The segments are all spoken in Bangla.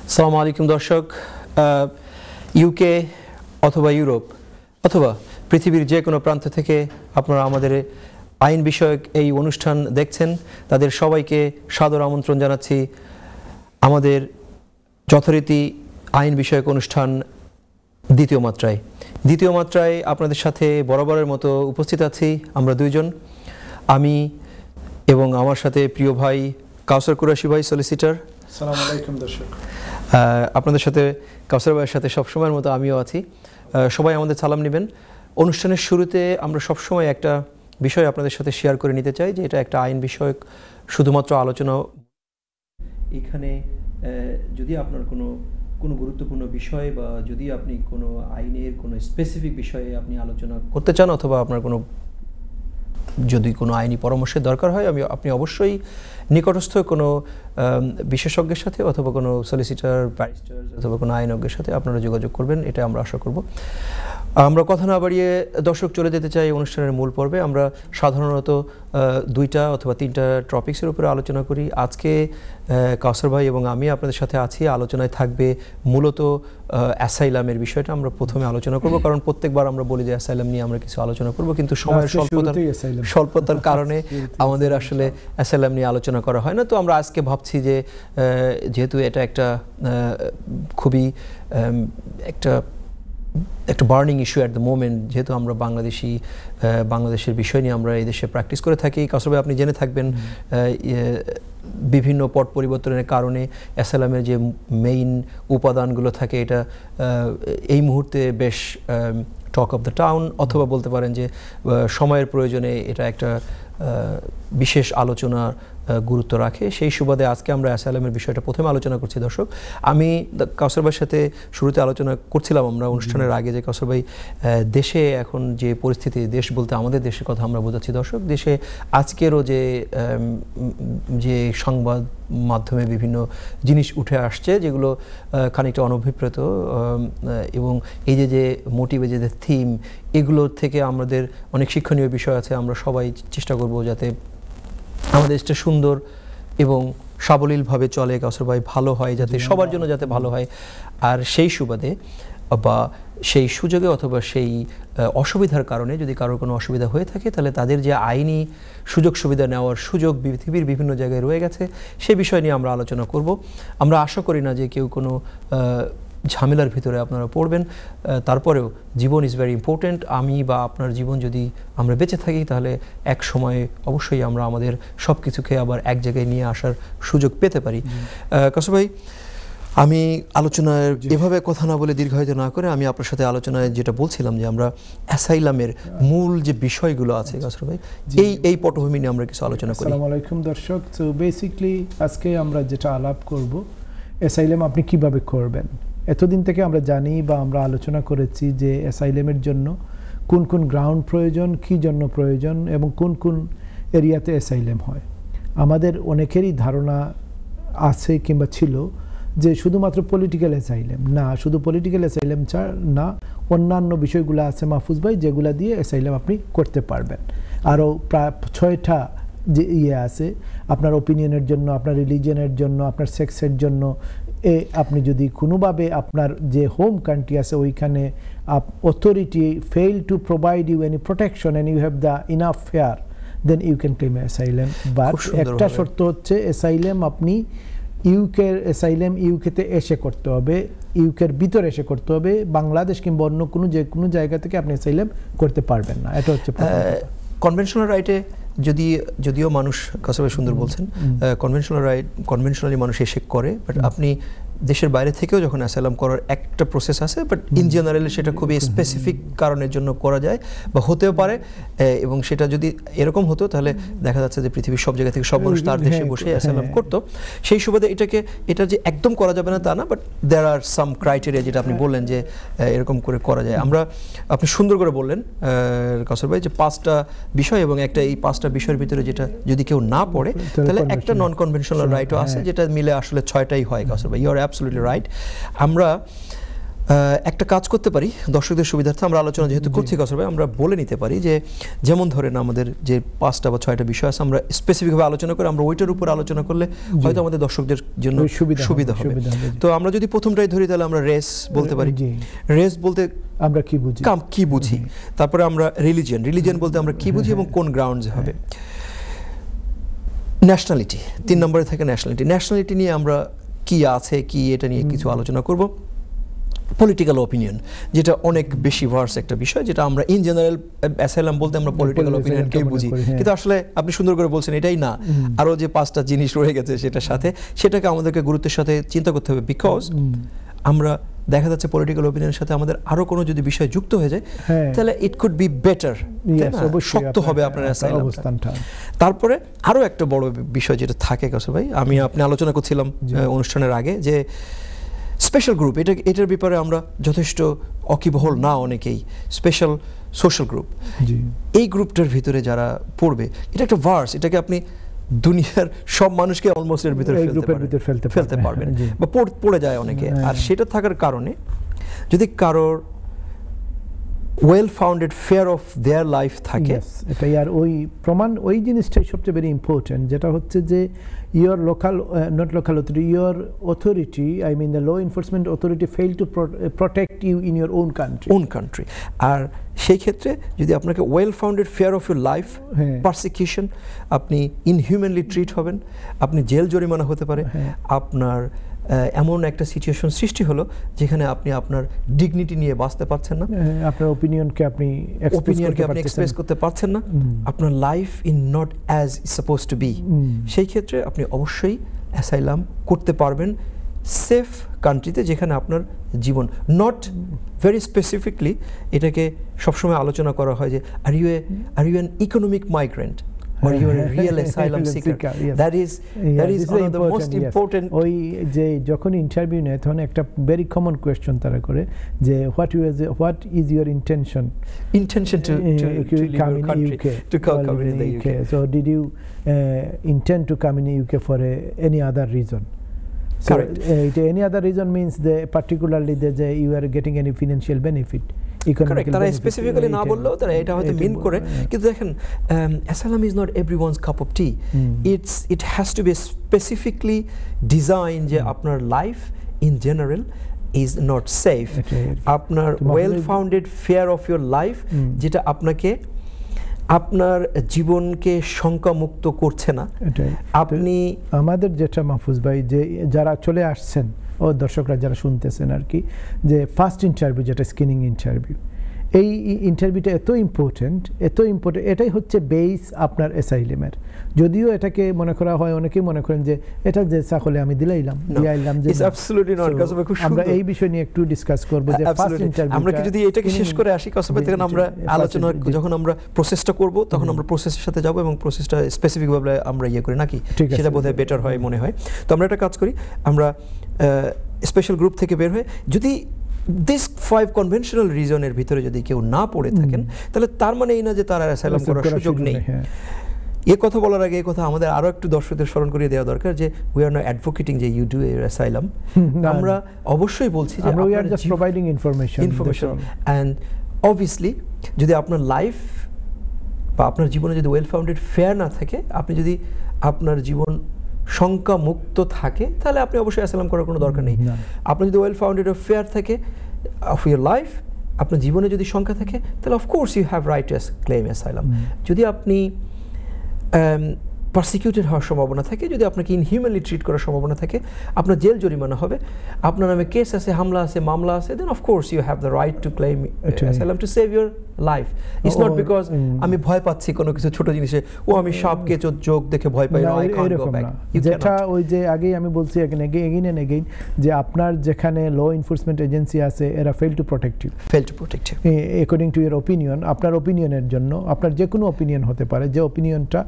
আসসালামু আলাইকুম দর্শক, ইউকে অথবা ইউরোপ অথবা পৃথিবীর যে কোনো প্রান্ত থেকে আপনারা আমাদের আইন বিষয়ক এই অনুষ্ঠান দেখছেন, তাদের সবাইকে সাদর আমন্ত্রণ জানাচ্ছি আমাদের যথারীতি আইন বিষয়ক অনুষ্ঠান দ্বিতীয় মাত্রায় আপনাদের সাথে বরাবরের মতো উপস্থিত আছি আমরা দুইজন, আমি এবং আমার সাথে প্রিয় ভাই কাউসার কুরাশি ভাই, সলিসিটার। আসসালামু আলাইকুম দর্শক। আপনাদের সাথে কাউসার ভাইয়ের সাথে সবসময়ের মতো আমিও আছি। সবাই আমাদের সালাম নেবেন। অনুষ্ঠানের শুরুতে আমরা সবসময় একটা বিষয় আপনাদের সাথে শেয়ার করে নিতে চাই যে এটা একটা আইন বিষয়ক শুধুমাত্র আলোচনা। এখানে যদি আপনার কোনো গুরুত্বপূর্ণ বিষয় বা যদি আপনি কোনো আইনের কোনো স্পেসিফিক বিষয়ে আপনি আলোচনা করতে চান অথবা আপনার যদি কোনো আইনি পরামর্শের দরকার হয়, আপনি অবশ্যই নিকটস্থ কোনো বিশেষজ্ঞের সাথে অথবা কোনো সলিসিটার, ব্যারিস্টার অথবা কোনো আইনজ্ঞের সাথে আপনারা যোগাযোগ করবেন, এটা আমরা আশা করব। আমরা কথা না বাড়িয়ে দর্শক চলে যেতে চাই অনুষ্ঠানের মূল পর্বে। আমরা সাধারণত 2টা অথবা 3টা টপিক্সের উপরে আলোচনা করি। আজকে কাউসার ভাই এবং আমি আপনাদের সাথে আছি। আলোচনায় থাকবে মূলত অ্যাসাইলামের বিষয়টা আমরা প্রথমে আলোচনা করব, কারণ প্রত্যেকবার আমরা বলি যে অ্যাসাইলাম নিয়ে আমরা কিছু আলোচনা করব, কিন্তু সময়ের স্বল্পতার কারণে আমাদের আসলে অ্যাসাইলাম নিয়ে আলোচনা করা হয় না। তো আমরা আজকে ভাবছি যে যেহেতু এটা একটা খুবই একটা burning issue at the moment, যেহেতু আমরা বাংলাদেশের বিষয় নিয়ে আমরা এই দেশে প্র্যাকটিস করে থাকি। কাউসার ভাই, আপনি জেনে থাকবেন বিভিন্ন পট পরিবর্তনের কারণে অ্যাসাইলামের যে মেইন উপাদানগুলো থাকে এটা এই মুহূর্তে বেশ টক অফ দ্য টাউন, অথবা বলতে পারেন যে সময়ের প্রয়োজনে এটা একটা বিশেষ আলোচনার গুরুত্ব রাখে। সেই সুবাদে আজকে আমরা অ্যাসাইলামের বিষয়টা প্রথমে আলোচনা করছি। দর্শক, আমি কাউসার ভাইয়ের সাথে শুরুতে আলোচনা করছিলাম আমরা অনুষ্ঠানের আগে যে কাউসার ভাই, দেশে এখন যে পরিস্থিতি, দেশ বলতে আমাদের দেশের কথা আমরা বোঝাচ্ছি দর্শক, দেশে আজকেরও যে সংবাদ মাধ্যমে বিভিন্ন জিনিস উঠে আসছে যেগুলো খানিকটা অনভিপ্রেত, এবং এই যে মোটিভে যে থিম, এগুলোর থেকে আমাদের অনেক শিক্ষণীয় বিষয় আছে। আমরা সবাই চেষ্টা করব যাতে আমাদের দেশটা সুন্দর এবং সাবলীলভাবে চলে, কাউসার ভাই, ভালো হয়, যাতে সবার জন্য যাতে ভালো হয়। আর সেই সুবাদে বা সেই সুযোগে অথবা সেই অসুবিধার কারণে যদি কারোর কোনো অসুবিধা হয়ে থাকে, তাহলে তাদের যে আইনি সুযোগ সুবিধা নেওয়ার সুযোগ পৃথিবীর বিভিন্ন জায়গায় রয়ে গেছে, সে বিষয় নিয়ে আমরা আলোচনা করব। আমরা আশা করি না যে কেউ কোনো ঝামেলার ভিতরে আপনারা পড়বেন। তারপরেও জীবন ইজ ভেরি ইম্পর্ট্যান্ট। আমি বা আপনার জীবন যদি আমরা বেঁচে থাকি, তাহলে এক সময়ে অবশ্যই আমরা আমাদের সব কিছুকে আবার এক জায়গায় নিয়ে আসার সুযোগ পেতে পারি। কাউসার ভাই, আমি আলোচনায় এভাবে কথা না বলে দীর্ঘায়িত না করে আমি আপনার সাথে আলোচনায় যেটা বলছিলাম যে আমরা অ্যাসাইলামের মূল যে বিষয়গুলো আছে, কাউসার ভাই, এই পটভূমি নিয়ে আমরা কিছু আলোচনা করি। আসসালামু আলাইকুম দর্শক। তো বেসিক্যালি আজকে আমরা যেটা আলাপ করব, অ্যাসাইলাম আপনি কিভাবে করবেন। এতদিন থেকে আমরা জানি বা আমরা আলোচনা করেছি যে অ্যাসাইলামের জন্য কোন কোন গ্রাউন্ড প্রয়োজন, কী জন্য প্রয়োজন এবং কোন কোন এরিয়াতে অ্যাসাইলাম হয়। আমাদের অনেকেরই ধারণা আছে কিংবা ছিল যে শুধুমাত্র পলিটিক্যাল অ্যাসাইলাম না, শুধু পলিটিক্যাল অ্যাসাইলাম না, অন্যান্য বিষয়গুলো আছে মাহফুজ ভাই, যেগুলো দিয়ে অ্যাসাইলাম আপনি করতে পারবেন। আরও প্রায় 6টা যে আছে আপনার ওপিনিয়নের জন্য, আপনার রিলিজিয়নের জন্য, আপনার সেক্সের জন্য। আপনি যদি কোনোভাবে আপনার যে হোম কান্ট্রি আছে ওইখানে authority fail to provide you any protection and you have the enough fear, then you can claim asylum. But একটা শর্ত হচ্ছে, অ্যাসাইলাম আপনি ইউকেতে এসে করতে হবে, ইউকের ভিতরে এসে করতে হবে। বাংলাদেশ কিংবা অন্য যে কোনো জায়গা থেকে আপনি অ্যাসাইলাম করতে পারবেন না। এটা হচ্ছে কনভেনশনাল রাইটে যদিও মানুষ, কাউসার ভাই সুন্দর বলছেন, কনভেনশনালি মানুষ এসে করে, বাট আপনি দেশের বাইরে থেকেও যখন অ্যাসাইলাম করার একটা প্রসেস আছে, বাট ইন জেনারেল সেটা খুবই স্পেসিফিক কারণের জন্য করা যায় বা হতেও পারে। এবং সেটা যদি এরকম হতো, তাহলে দেখা যাচ্ছে যে পৃথিবীর সব জায়গা থেকে সব মানুষ তার দেশে বসে অ্যাসাইলাম করতো। সেই সুবাদে এটা যে একদম করা যাবে না তা না, but there R some criteria, যেটা আপনি বললেন যে এরকম করে করা যায়। আপনি সুন্দর করে বললেন কাউসার ভাই যে 5টা বিষয়, এবং এই 5টা বিষয়ের ভিতরে যেটা যদি কেউ না পড়ে, তাহলে একটা নন কনভেনশনাল রাইটও আছে, যেটা মিলে আসলে 6টাই হয়। কাউসার ভাই, ইউ আর অ্যাবসলিউটলি রাইট। আমরা একটা কাজ করতে পারি দর্শকদের সুবিধার্থে, আমরা আলোচনা যেহেতু করছি কাউসার ভাই, আমরা বলে নিতে পারি যে যেমন ধরেন আমাদের যে 5টা বা 6টা বিষয় আছে, আমরা স্পেসিফিকভাবে আলোচনা করে আমরা ওইটার উপর আলোচনা করলে হয়তো আমাদের দর্শকদের জন্য সুবিধা হবে। তো আমরা যদি প্রথমটাই ধরি তাহলে আমরা রেস বলতে পারি। রেস বলতে আমরা কি বুঝি, তারপরে আমরা রিলিজিয়ন বলতে আমরা কি বুঝি এবং কোন গ্রাউন্ডসে হবে। ন্যাশনালিটি 3 নম্বরে থাকে ন্যাশনালিটি নিয়ে আমরা কি আছে কি এটা নিয়ে কিছু আলোচনা করব। পলিটিক্যাল অপিনিয়ন, যেটা অনেক বেশি ভার্স একটা বিষয়, যেটা আমরা ইন জেনারেল অ্যাসাইলাম বলতে আমরা পলিটিক্যাল অপিনিয়নকে বুঝি, কিন্তু আসলে আপনি সুন্দর করে বলছেন এটাই না, আরও যে 5টা জিনিস রয়ে গেছে সেটার সাথে, সেটাকে আমাদেরকে গুরুত্বের সাথে চিন্তা করতে হবে। বিকজ আমরা দেখা যাচ্ছে পলিটিক্যাল অপিনিয়নের সাথে আমাদের আরো কোনো যদি বিষয় যুক্ত হয়ে যায় তাহলে ইট কুড বি বেটার, শক্ত হবে আপনার অবস্থানটা। তারপরে আরো একটা বড় বিষয় যেটা থাকে কাউসার ভাই, আপনি আলোচনা করছিলাম অনুষ্ঠানের আগে, যে স্পেশাল গ্রুপ, এটার ব্যাপারে আমরা যথেষ্ট অকিবহল না অনেকেই। স্পেশাল সোশ্যাল গ্রুপ, এই গ্রুপটার ভিতরে যারা পড়বে, এটা একটা ভার্স, এটাকে আপনি দুনিয়ার সব মানুষকে অলমোস্ট এর ভিতরে ফেলতে পারবেন বা পড়ে যায় অনেকে। আর সেটা থাকার কারণে যদি কারোর well founded fear of their life থাকে, এটাই আর ওই প্রমাণ, ওই জিনিসটাই সবচেয়ে ভেরি ইম্পর্টেন্ট, যেটা হচ্ছে যে your local not local authority, your authority, I mean the law enforcement authority failed to protect you in your own country. আর সেই ক্ষেত্রে যদি আপনাকে well founded fear of your life, persecution, আপনি ইনহিউম্যানলি ট্রিট হবেন, আপনি জেল জরিমানা হতে পারে, আপনার এমন একটা সিচুয়েশন সৃষ্টি হলো যেখানে আপনি আপনার ডিগনিটি নিয়ে বাঁচতে পারছেন না, আপনার ওপিনিয়নকে আপনি এক্সপ্রেস করতে পারছেন না, আপনার life in not as suppose to be, সেই ক্ষেত্রে আপনি অবশ্যই অ্যাসাইলাম করতে পারবেন সেফ কান্ট্রিতে, যেখানে আপনার জীবন নট ভেরি স্পেসিফিকলি এটাকে সবসময় আলোচনা করা হয় যে are you an economic migrant or you are a real asylum seeker. That is one of the most important. ওই যে যখন ইন্টারভিউ নেয় তখন একটা ভেরি কমন কোয়েশ্চন তারা করে যে what is your intention to come in UK, to come in the UK. So did you intend to come in the UK for any other reason? Correct. Any other reason means particularly that you are getting any financial benefit. Correct. তারা স্পেসিফিক্যালি না বললেও তারা এটা হয়তো মিন করে, কিন্তু দেখেন asylum is not everyone's cup of tea. It has to be specifically design যে আপনার life in general is not safe, আপনার well founded fear of your life, যেটা আপনাকে আপনার জীবনকে শঙ্কামুক্ত করছে না। আপনি আমাদের যেটা মাহফুজ ভাই, যে যারা চলে আসছেন ও দর্শকরা যারা শুনতেছেন আর কি, যে ফার্স্ট ইন্টারভিউ যেটা স্ক্রিনিং ইন্টারভিউ, এই ইন্টারভিউটা এত ইম্পর্টেন্ট, এটাই হচ্ছে বেস আপনার অ্যাসাইলামের। যদিও এটাকে মনে করা হয়, অনেকেই মনে করেন যে এটা যে চাকলে আমি দিলাইলাম যে আমরা এই বিষয় নিয়ে একটু ডিসকাস করব যে ফার্স্ট ইন্টারভিউ আমরা কি যদি এটাকে শেষ করে আসি কাসবে, তখন আমরা আলোচনা যখন আমরা প্রসেসটা করব তখন আমরা প্রসেসের সাথে যাব এবং প্রসেসটা স্পেসিফিক ভাবে আমরা করে নাকি সেটা বোধহয় বেটার হয় মনে হয়। তো আমরা একটা কাজ করি, আমরা স্পেশাল গ্রুপ থেকে বের হয়ে যদি দিস 5 কনভেনশনাল রিজনের ভিতরে যদি কেউ না পড়ে থাকেন, তাহলে তার মানে এই না যে তার অ্যাসাইলাম করার সুযোগ নেই। এই কথা বলার আগে এই কথা আমাদের আরো একটু দর্শকদের স্মরণ করিয়ে দেওয়া দরকার যে উই আর নট অ্যাডভোকেটিং যে ইউ ডু অ্যাসাইলাম। আমরা অবশ্যই বলছি যে we are just providing information and obviously যদি আপনার লাইফ বা আপনার জীবনে যদি ওয়েল ফাউন্ডেড ফেয়ার না থাকে, আপনি যদি আপনার জীবন শঙ্কা মুক্ত থাকে, তাহলে আপনি অবশ্যই অ্যাসাইলাম করার কোনো দরকার নেই। আপনার যদি ওয়েল ফাউন্ডেড অফ ফেয়ার থাকে অফ ইউর লাইফ, আপনার জীবনে যদি শঙ্কা থাকে, তাহলে of course you have right to claim asylum. যদি আপনি পারসিকিউটেড হওয়ার সম্ভাবনা থাকে, যদি আপনাকে ইনহিউম্যানলি ট্রিট করার সম্ভাবনা থাকে, আপনার জেল জরিমানা হবে, আপনার নামে কেস আছে, হামলা আছে, মামলা আছে, then of course you have the right to claim asylum to save your life. It's not because আমি ভয় পাচ্ছি কোনো কিছু ছোট জিনিসে, আমি সাপ কেঁচো চোখ দেখে ভয় পাই না, আই ক্যান্ট গো ব্যাক। যেটা ওই যে আগেই আমি বলছি এগেইন এন্ড এগেইন যে আপনার যেখানে ল এনফোর্সমেন্ট এজেন্সি আছে, এরা fail to protect you according to your opinion. আপনার ওপিনিয়নের জন্য, আপনার যে কোনো ওপিনিয়ন হতে পারে, যে ওপিনিয়নটা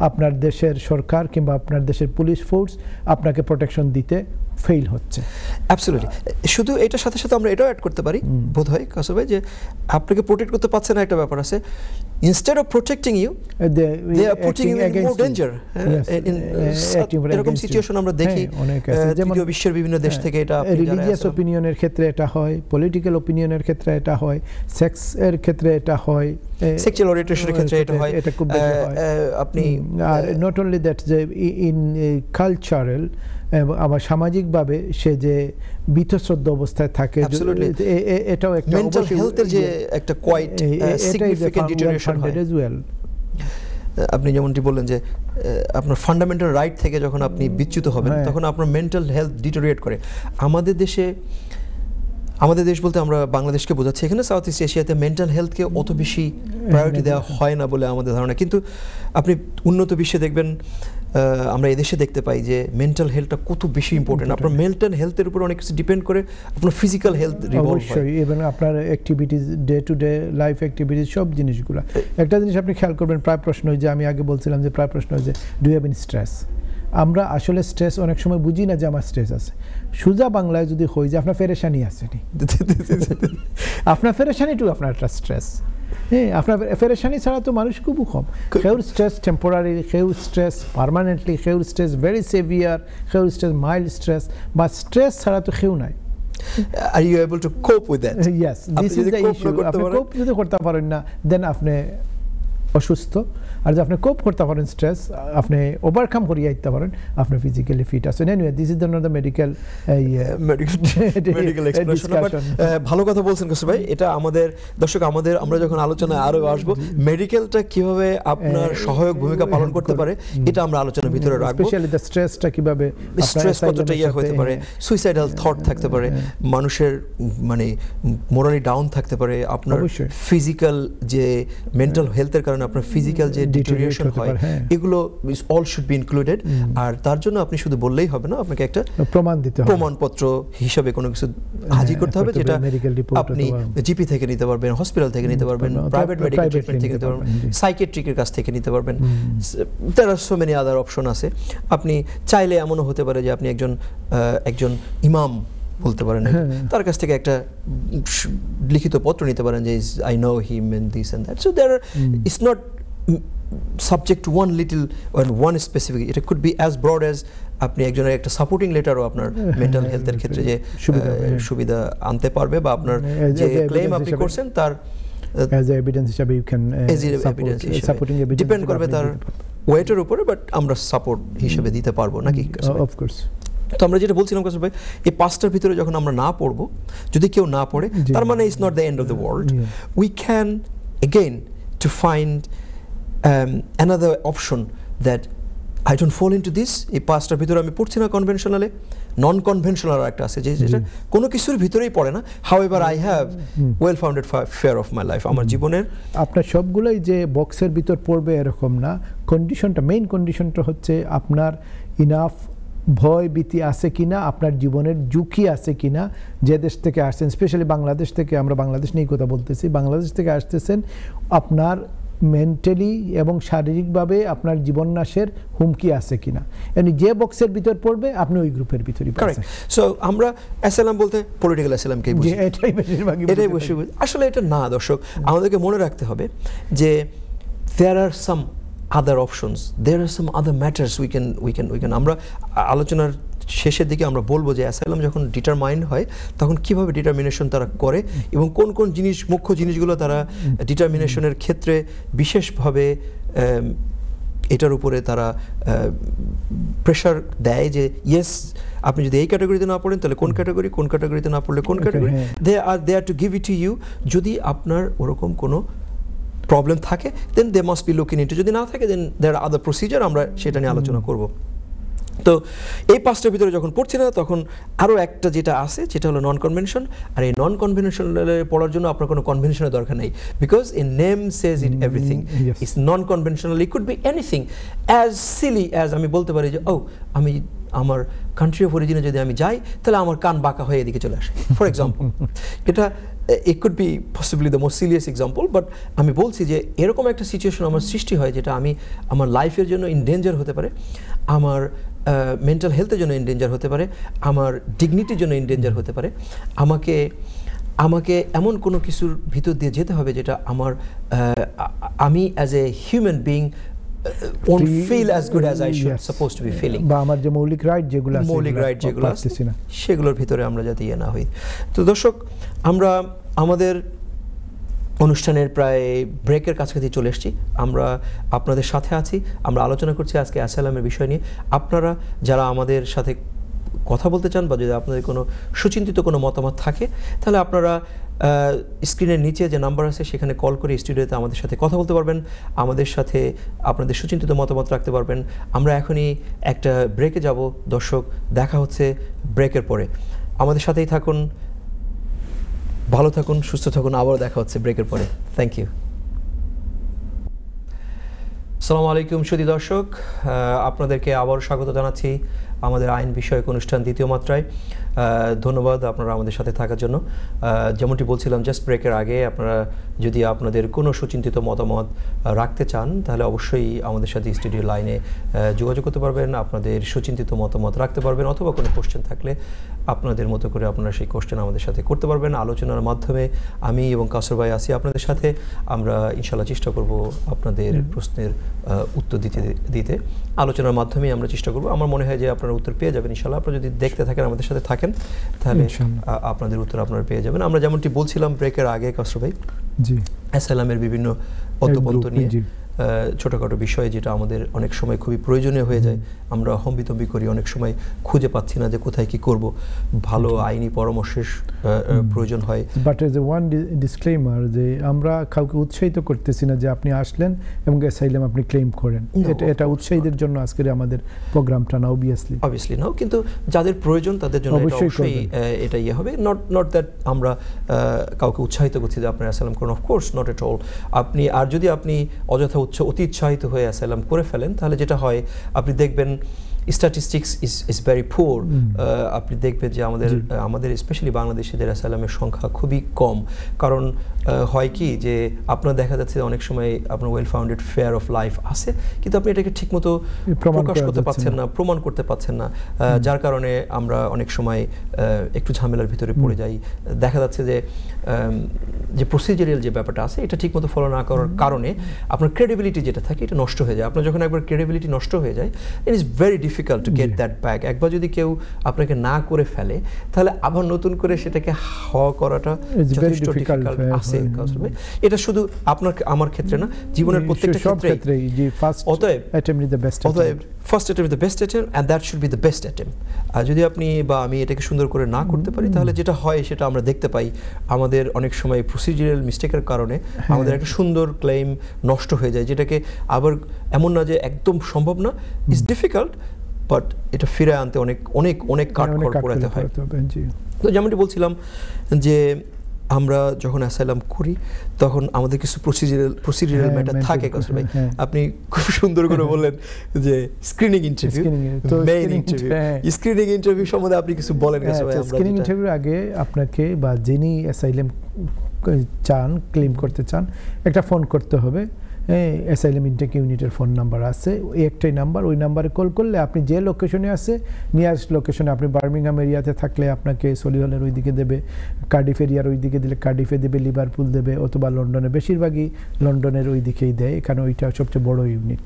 আপনার দেশের সরকার কিংবা আপনার দেশের পুলিশ ফোর্স আপনাকে প্রোটেকশন দিতে ফেল হচ্ছে। অ্যাবসলিউটলি। শুধু এটার সাথে সাথে আমরা এটাও অ্যাড করতে পারি বোধ হয় কাসব ভাই, যে আপনাকে প্রোটেক্ট করতে পারছে না একটা ব্যাপার আছে, instead of protecting you they are putting you in more danger. এরকম সিচুয়েশন আমরা দেখি তৃতীয় বিশ্বের বিভিন্ন দেশ থেকে। এটা রিলিজিয়াস ওপিনিয়নের ক্ষেত্রে এটা হয়, পলিটিক্যাল ওপিনিয়নের ক্ষেত্রে এটা হয়, সেক্স এর ক্ষেত্রে এটা হয়, সেক্সুয়াল ওরিয়েন্টেশনের ক্ষেত্রে এটা হয়, এটা খুব বেশি হয়। আপনি আর নট অনলি দ্যাট, যে ইন কালচারাল আবার সামাজিকভাবে সে যে বিতশ্রদ্ধ অবস্থায় থাকে, এটাও একটা মেন্টাল হেলথের যে একটা কোয়াইট সিগনিফিক্যান্ট ডিটেরিওরেশন হয় এজ ওয়েল। আপনি যেমনটি বললেন যে আপনার ফান্ডামেন্টাল রাইট থেকে যখন আপনি বিচ্যুত হবেন তখন আপনার মেন্টাল হেলথ ডিটেরিয়েট করে। আমাদের দেশ বলতে আমরা বাংলাদেশকে বোঝাচ্ছি, এখানে সাউথ ইস্ট এশিয়াতে মেন্টাল হেলথকে অত বেশি প্রায়োরিটি দেওয়া হয় না বলে আমাদের ধারণা। কিন্তু আপনি উন্নত বিশ্বে দেখবেন, আমরা এদেশে দেখতে পাই যে মেন্টাল হেলথটা কত বেশি ইম্পর্টেন্ট। আপনার মেন্টাল হেলথের উপর অনেক কিছু ডিপেন্ড করে আপনার ফিজিক্যাল হেলথ রিভলভ হয়। অবশ্যই, এবং আপনার activities, day to day life activities, সব জিনিসগুলো। একটা জিনিস আপনি খেয়াল করবেন, প্রায় প্রশ্ন হয় যে, আমি আগে বলছিলাম যে প্রায় প্রশ্ন হয় যে do you have any stress. আমরা আসলে স্ট্রেস অনেক সময় বুঝি না যে আমার স্ট্রেস আছে। সোজা বাংলায় যদি হই যে আপনার পেরেশানি আছে, আপনার পেরেশানিটু আপনার একটা স্ট্রেস। হ্যাঁ, আপনার পেরেশানি ছাড়া তো মানুষ খুব কম। কেউর স্ট্রেস টেম্পোরারি, কেউর স্ট্রেস পার্মানেন্টলি, কেউর স্ট্রেস ভেরি সিভিয়ার, কেউর স্ট্রেস মাইল্ড স্ট্রেস, বা স্ট্রেস ছাড়া তো কেউ নাই। Are you able to cope with that? Yes, this is the issue. আপনি কোপ যদি করতে পারেন না, দেন আপনি অসুস্থ। আর যে আপনি কোপ করতে পারেন স্ট্রেস, আপনি ওভারকাম করিয়ে দিতে পারেন, আপনি ফিজিক্যালি ফিট আছেন। Anyway, this is the medical expression. ভালো কথা বলছেন কাসব ভাই। এটা আমাদের দর্শক, আমরা যখন আলোচনায় আরো আসবো, মেডিকেলটা কিভাবে আপনার সহায়ক ভূমিকা পালন করতে পারে এটা আমরা আলোচনার ভিতরে রাখবো। স্পেশালি দ্য স্ট্রেসটা কিভাবে, স্ট্রেস কতটা ইয়ে হতে পারে, সুইসাইডাল থট থাকতে পারে, মানুষের মানে মোরালি ডাউন থাকতে পারে, আপনার ফিজিক্যাল যে মেন্টাল হেলথের কারণে আপনার ফিজিক্যাল যে ডিটেরিওরেশন হয়, এগুলো অল শুড বি ইনক্লুডেড। আর তার জন্য আপনি শুধু বললেই হবে না, আপনাকে একটা প্রমাণ দিতে হবে, প্রমাণপত্র হিসাবে কোনো কিছু হাজির করতে হবে, যেটা আপনি জিপি থেকে নিতে পারবেন, হসপিটাল থেকে নিতে পারবেন, প্রাইভেট মেডিকেল ট্রিটমেন্ট থেকে নিতে পারবেন, সাইকিয়াট্রিকের কাছ থেকে নিতে পারবেন। দেয়ার আর সো মেনি আদার অপশন আছে। আপনি চাইলে এমনও হতে পারে যে আপনি একজন ইমাম বলতে পারেন, তার কাছ থেকে একটা লিখিত পত্র নিতে পারেন যে I know him and this and that. So there it's not subject to one little or one specific, it could be as broad as আপনি একজনের একটা সাপোর্টিং লেটারও আপনার মেন্টাল হেলথের ক্ষেত্রে যে সুবিধা আনতে পারবে, বা আপনার যে ক্লেম আপনি করছেন তার as evidence হিসেবে you can supporting evidence depend করবে তার ওয়েটের উপরে, বাট আমরা সাপোর্ট হিসেবে দিতে পারবো নাকি? Of course. তো আমরা যেটা বলছিলাম কাসব ভাই, এই পাঁচটার ভিতরে যখন আমরা না পড়বো, যদি কেউ না পড়ে, তার মানে it's not the end of the world. We can again to find another option that I don't fall into this. এই পাঁচটার ভিতরে আমি পড়ছি না কনভেনশনালে, নন কনভেনশনাল একটা আছে যেটা কোনো কিছুর ভিতরেই পড়ে না। However, I have well founded fear of my life. আমার জীবনের আপনার সবগুলোই যে বক্সের ভিতর পড়বে এরকম না। কন্ডিশনটা, মেইন কন্ডিশনটা হচ্ছে আপনার ইনাফ ভয় ভীতি আছে কিনা, আপনার জীবনের ঝুঁকি আছে কিনা। যে দেশ থেকে আসছেন, স্পেশালি বাংলাদেশ থেকে, আমরা বাংলাদেশ নিয়ে কথা বলতেছি, বাংলাদেশ থেকে আসতেছেন, আপনার মেন্টালি এবং শারীরিকভাবে আপনার জীবন নাশের হুমকি আছে কিনা। মানে যে বক্সের ভিতর পড়বে আপনি ওই গ্রুপের ভিতরই পড়বেন। সো আমরা অ্যাসালাম বলতে পলিটিক্যাল অ্যাসালামকেই বুঝি, এটাই বসে আসলে এটা না। দর্শক, আমাদেরকে মনে রাখতে হবে যে there are some other options, there are some other matters we can আমরা আলোচনার শেষের দিকে আমরা বলবো যে অ্যাসাইলাম যখন ডিটারমাইন্ড হয় তখন কিভাবে ডিটারমিনেশন তারা করে, এবং কোন কোন জিনিস, মুখ্য জিনিসগুলো তারা ডিটারমিনেশনের ক্ষেত্রে বিশেষভাবে এটার উপরে তারা প্রেশার দেয় যে ইয়েস, আপনি যদি এই ক্যাটাগরিতে না পড়েন তাহলে কোন ক্যাটাগরি, কোন ক্যাটাগরিতে না পড়লে কোন category, they are to give it to you. যদি আপনার ওরকম কোনো প্রবলেম থাকে, then they must be looking into. যদি না থাকে, দেন দেয়ার আর আদার প্রসিজার, আমরা সেটা নিয়ে আলোচনা করব। তো এই পাঁচটার ভিতরে যখন পড়ছি না, তখন আরও একটা যেটা আছে, যেটা হলো নন কনভেনশন। আর এই নন কনভেনশনালে পড়ার জন্য আপনার কোনো কনভেনশনের দরকার নেই, because a name says it everything. It's non conventional, it could be anything as silly as, আমি বলতে পারি যে আমি আমার কান্ট্রি অফ অরিজিনে যদি আমি যাই, তাহলে আমার কান বাঁকা হয়ে এদিকে চলে আসে, ফর এক্সাম্পল। এটা ইট could B possibly the most serious example, but আমি বলছি যে এরকম একটা সিচুয়েশন আমার সৃষ্টি হয় যেটা আমার লাইফের জন্য ইন ডেঞ্জার হতে পারে। আমার মেন্টাল হেলথের জন্য ইনডেঞ্জার হতে পারে, আমার ডিগনিটির জন্য ইনডেঞ্জার হতে পারে, আমাকে এমন কোনো কিছুর ভিতর দিয়ে যেতে হবে যেটা আমি as a human being won't feel as good as I should supposed to be feeling, বা আমার যে মৌলিক রাইট যেগুলো আছে সেগুলোর ভিতরে আমরা যাতে না হই। তো দর্শক, আমরা আমাদের অনুষ্ঠানের প্রায় ব্রেকের কাছাকাছি চলে এসেছি। আমরা আপনাদের সাথে আছি, আমরা আলোচনা করছি আজকে অ্যাসাইলামের বিষয় নিয়ে। আপনারা যারা আমাদের সাথে কথা বলতে চান বা যদি আপনাদের কোনো সুচিন্তিত কোনো মতামত থাকে, তাহলে আপনারা স্ক্রিনের নিচে যে নাম্বার আছে সেখানে কল করে স্টুডিওতে আমাদের সাথে কথা বলতে পারবেন, আমাদের সাথে আপনাদের সুচিন্তিত মতামত রাখতে পারবেন। আমরা এখনই একটা ব্রেকে যাব দর্শক, দেখা হচ্ছে ব্রেকের পরে। আমাদের সাথেই থাকুন, ভালো থাকুন, সুস্থ থাকুন, আবারও দেখা হচ্ছে ব্রেকের পরে। Thank you. আসসালামু আলাইকুম সুধী দর্শক, আপনাদেরকে আবারও স্বাগত জানাচ্ছি আমাদের আইন বিষয়ক অনুষ্ঠান দ্বিতীয় মাত্রায়। ধন্যবাদ আপনারা আমাদের সাথে থাকার জন্য। যেমনটি বলছিলাম জাস্ট ব্রেকের আগে, আপনারা যদি আপনাদের কোনো সুচিন্তিত মতামত রাখতে চান তাহলে অবশ্যই আমাদের সাথে স্টুডিও লাইনে যোগাযোগ করতে পারবেন, আপনাদের সুচিন্তিত মতামত রাখতে পারবেন, অথবা কোনো কোশ্চেন থাকলে আপনাদের মতো করে আপনারা সেই কোশ্চেন আমাদের সাথে করতে পারবেন। আলোচনার মাধ্যমে আমি এবং কাসর ভাই আছি আপনাদের সাথে। আমরা ইনশাল্লাহ চেষ্টা করব আপনাদের প্রশ্নের উত্তর দিতে। আলোচনার মাধ্যমেই আমরা চেষ্টা করব। আমার মনে হয় যে আপনারা উত্তর পেয়ে যাবেন ইনশাল্লাহ। আপনারা যদি দেখতে থাকেন, আমাদের সাথে থাকেন, তাহলে আপনাদের উত্তর আপনারা পেয়ে যাবেন। আমরা যেমনটি বলছিলাম ব্রেকের আগে কাসর ভাই, অ্যাসাইলামের বিভিন্ন অন্তঃপন্ত নিয়ে ছোটোখাটো বিষয় যেটা আমাদের অনেক সময় খুবই প্রয়োজনীয় হয়ে যায়, আমরা হম্বিতম্বি করি, অনেক সময় খুঁজে পাচ্ছি না যে কোথায় কি করব, ভালো আইনি পরামর্শের প্রয়োজন হয়। But as a one disclaimer, যে আমরা কাউকে উৎসাহিত করতেছি না যে আপনি আসলেন এবং অ্যাসাইলাম আপনি ক্লেম করেন, এটা উৎসাহীদের জন্য আজকের আমাদের প্রোগ্রামটা না, অবভিয়াসলি নাও, কিন্তু যাদের প্রয়োজন তাদের জন্য অবশ্যই এটা ইয়ে হবে। নট দ্যাট আমরা কাউকে উৎসাহিত করছি যে আপনার অ্যাসাইলাম করুন, অফকোর্স নট এট অল। আর যদি আপনি অযথা অতি উৎসাহিত হয়ে অ্যাসাইলাম করে ফেলেন, তাহলে যেটা হয় আপনি দেখবেন স্ট্যাটিস্টিক্স ইজ ভেরি পুয়ার। আপনি দেখবেন যে আমাদের স্পেশালি বাংলাদেশিদের অ্যাসাইলামের সংখ্যা খুবই কম। কারণ হয় কি যে আপনার দেখা যাচ্ছে অনেক সময় আপনার well founded fear of life আছে, কিন্তু আপনি এটাকে ঠিকমতো প্রকাশ করতে পারছেন না, প্রমাণ করতে পারছেন না, যার কারণে আমরা অনেক সময় একটু ঝামেলার ভিতরে পড়ে যাই। দেখা যাচ্ছে যে প্রসিজারাল যে ব্যাপারটা আছে এটা ঠিকমতো ফলো না করার কারণে আপনার ক্রেডিবিলিটি যেটা থাকে এটা নষ্ট হয়ে যায়। আপনার যখন একবার ক্রেডিবিলিটি নষ্ট হয়ে যায়, it is very difficult to get that back. একবার যদি কেউ আপনাকে না করে ফেলে, তাহলে আবার নতুন করে সেটাকে হওয়া করাটা যথেষ্ট ডিফিকাল্ট আছে। এটা শুধু আমার ক্ষেত্রে না, জীবনের প্রত্যেকটা ক্ষেত্রে। অতএব first attempt is the best attempt, and that should be the best attempt. আর যদি আপনি বা আমি এটাকে সুন্দর করে না করতে পারি, তাহলে যেটা হয় সেটা আমরা দেখতে পাই, আমাদের অনেক সময় প্রসিজারাল মিস্টেকের কারণে আমাদের একটা সুন্দর ক্লেম নষ্ট হয়ে যায়, যেটাকে আবার এমন না যে একদম সম্ভব না, ইটস ডিফিকাল্ট, বাট এটা ফিরে আনতে অনেক অনেক অনেক কাঠখড় পোড়াতে হয়। তো যেমনটি বলছিলাম যে আমরা যখন অ্যাসাইলাম করি তখন আমাদের কিছু প্রসিডিউরাল ম্যাটার থাকে। কাসর ভাই, আপনি খুব সুন্দর করে বললেন যে screening interview, main interview, screening interview সম্বন্ধে আপনি কিছু বলেন। কাসর ভাই, স্ক্রিনিং ইন্টারভিউর আগে আপনাকে বা যিনি অ্যাসাইলাম চান, ক্লেম করতে চান, একটা ফোন করতে হবে। অ্যাসাইলাম ইনটেক ইউনিটের ফোন নাম্বার আছে, ওই একটাই নাম্বার, ওই নাম্বারে কল করলে আপনি যে লোকেশনে আছে, নিয়ারেস্ট লোকেশনে, আপনি বার্মিংহাম এরিয়াতে থাকলে আপনাকে সলিহলের ওই দিকে দেবে, কার্ডিফ এরিয়ার ওই দিকে দিলে কার্ডিফে দেবে, লিভারপুল দেবে, অথবা লন্ডনে, বেশিরভাগই লন্ডনের ওই দিকেই দেয়, এখানে ওইটা সবচেয়ে বড় ইউনিট।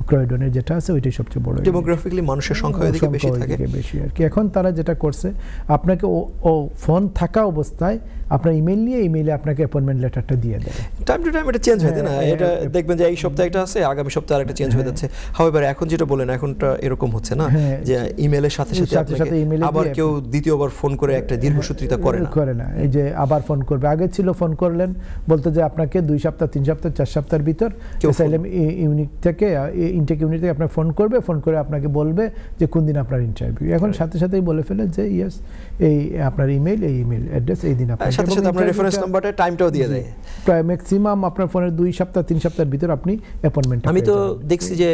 ক্রয়ডনের যেটা আছে ওইটাই সবচেয়ে বড়, ডেমোগ্রাফিক্যালি মানুষের সংখ্যা এদিকে বেশি থাকে, বেশি আর কি। এখন তারা যেটা করছে, আপনাকে ও ফোন থাকা অবস্থায় আপনার ইমেল নিয়ে ইমেইলে আপনাকে অ্যাপয়েন্টমেন্ট লেটারটা দিয়ে দেবে। টাইম টু টাইম এটা চেঞ্জ হয় না, এটা দেখবেন যে এই সপ্তাহে একটা আছে, আগামী সপ্তাহে আরেকটা চেঞ্জ হয়ে যাচ্ছে। হাউএভার এখন যেটা বলেন, এখনটা এরকম হচ্ছে না যে ইমেলের সাথে সাথে আবার কেউ দ্বিতীয়বার ফোন করে একটা দীর্ঘসূত্রিতা করে না। এই যে আবার ফোন করবে, আগে ছিল ফোন করলেন বলতো যে আপনাকে 2 সপ্তাহ 3 সপ্তাহ 4 সপ্তাহের ভিতর অ্যাসাইলাম ইউনিট থেকে, ইনটেক ইউনিট থেকে আপনার ফোন করবে, ফোন করে আপনাকে বলবে যে কোন দিন আপনার ইন্টারভিউ। এখন সাথে সাথেই বলে ফেলে যে ইয়েস, এই আপনার ইমেল, এই ইমেল অ্যাড্রেস, এই দিন আপনার সাথে সাথে আপনার রেফারেন্স নাম্বারটা, টাইমটাও দিয়ে দেয়। প্রায় ম্যাক্সিমাম আপনার ফোনের 2 সপ্তাহ 3 সপ্তাহের ভিতর আপনি অ্যাপয়েন্টমেন্ট। আমি তো দেখছি যে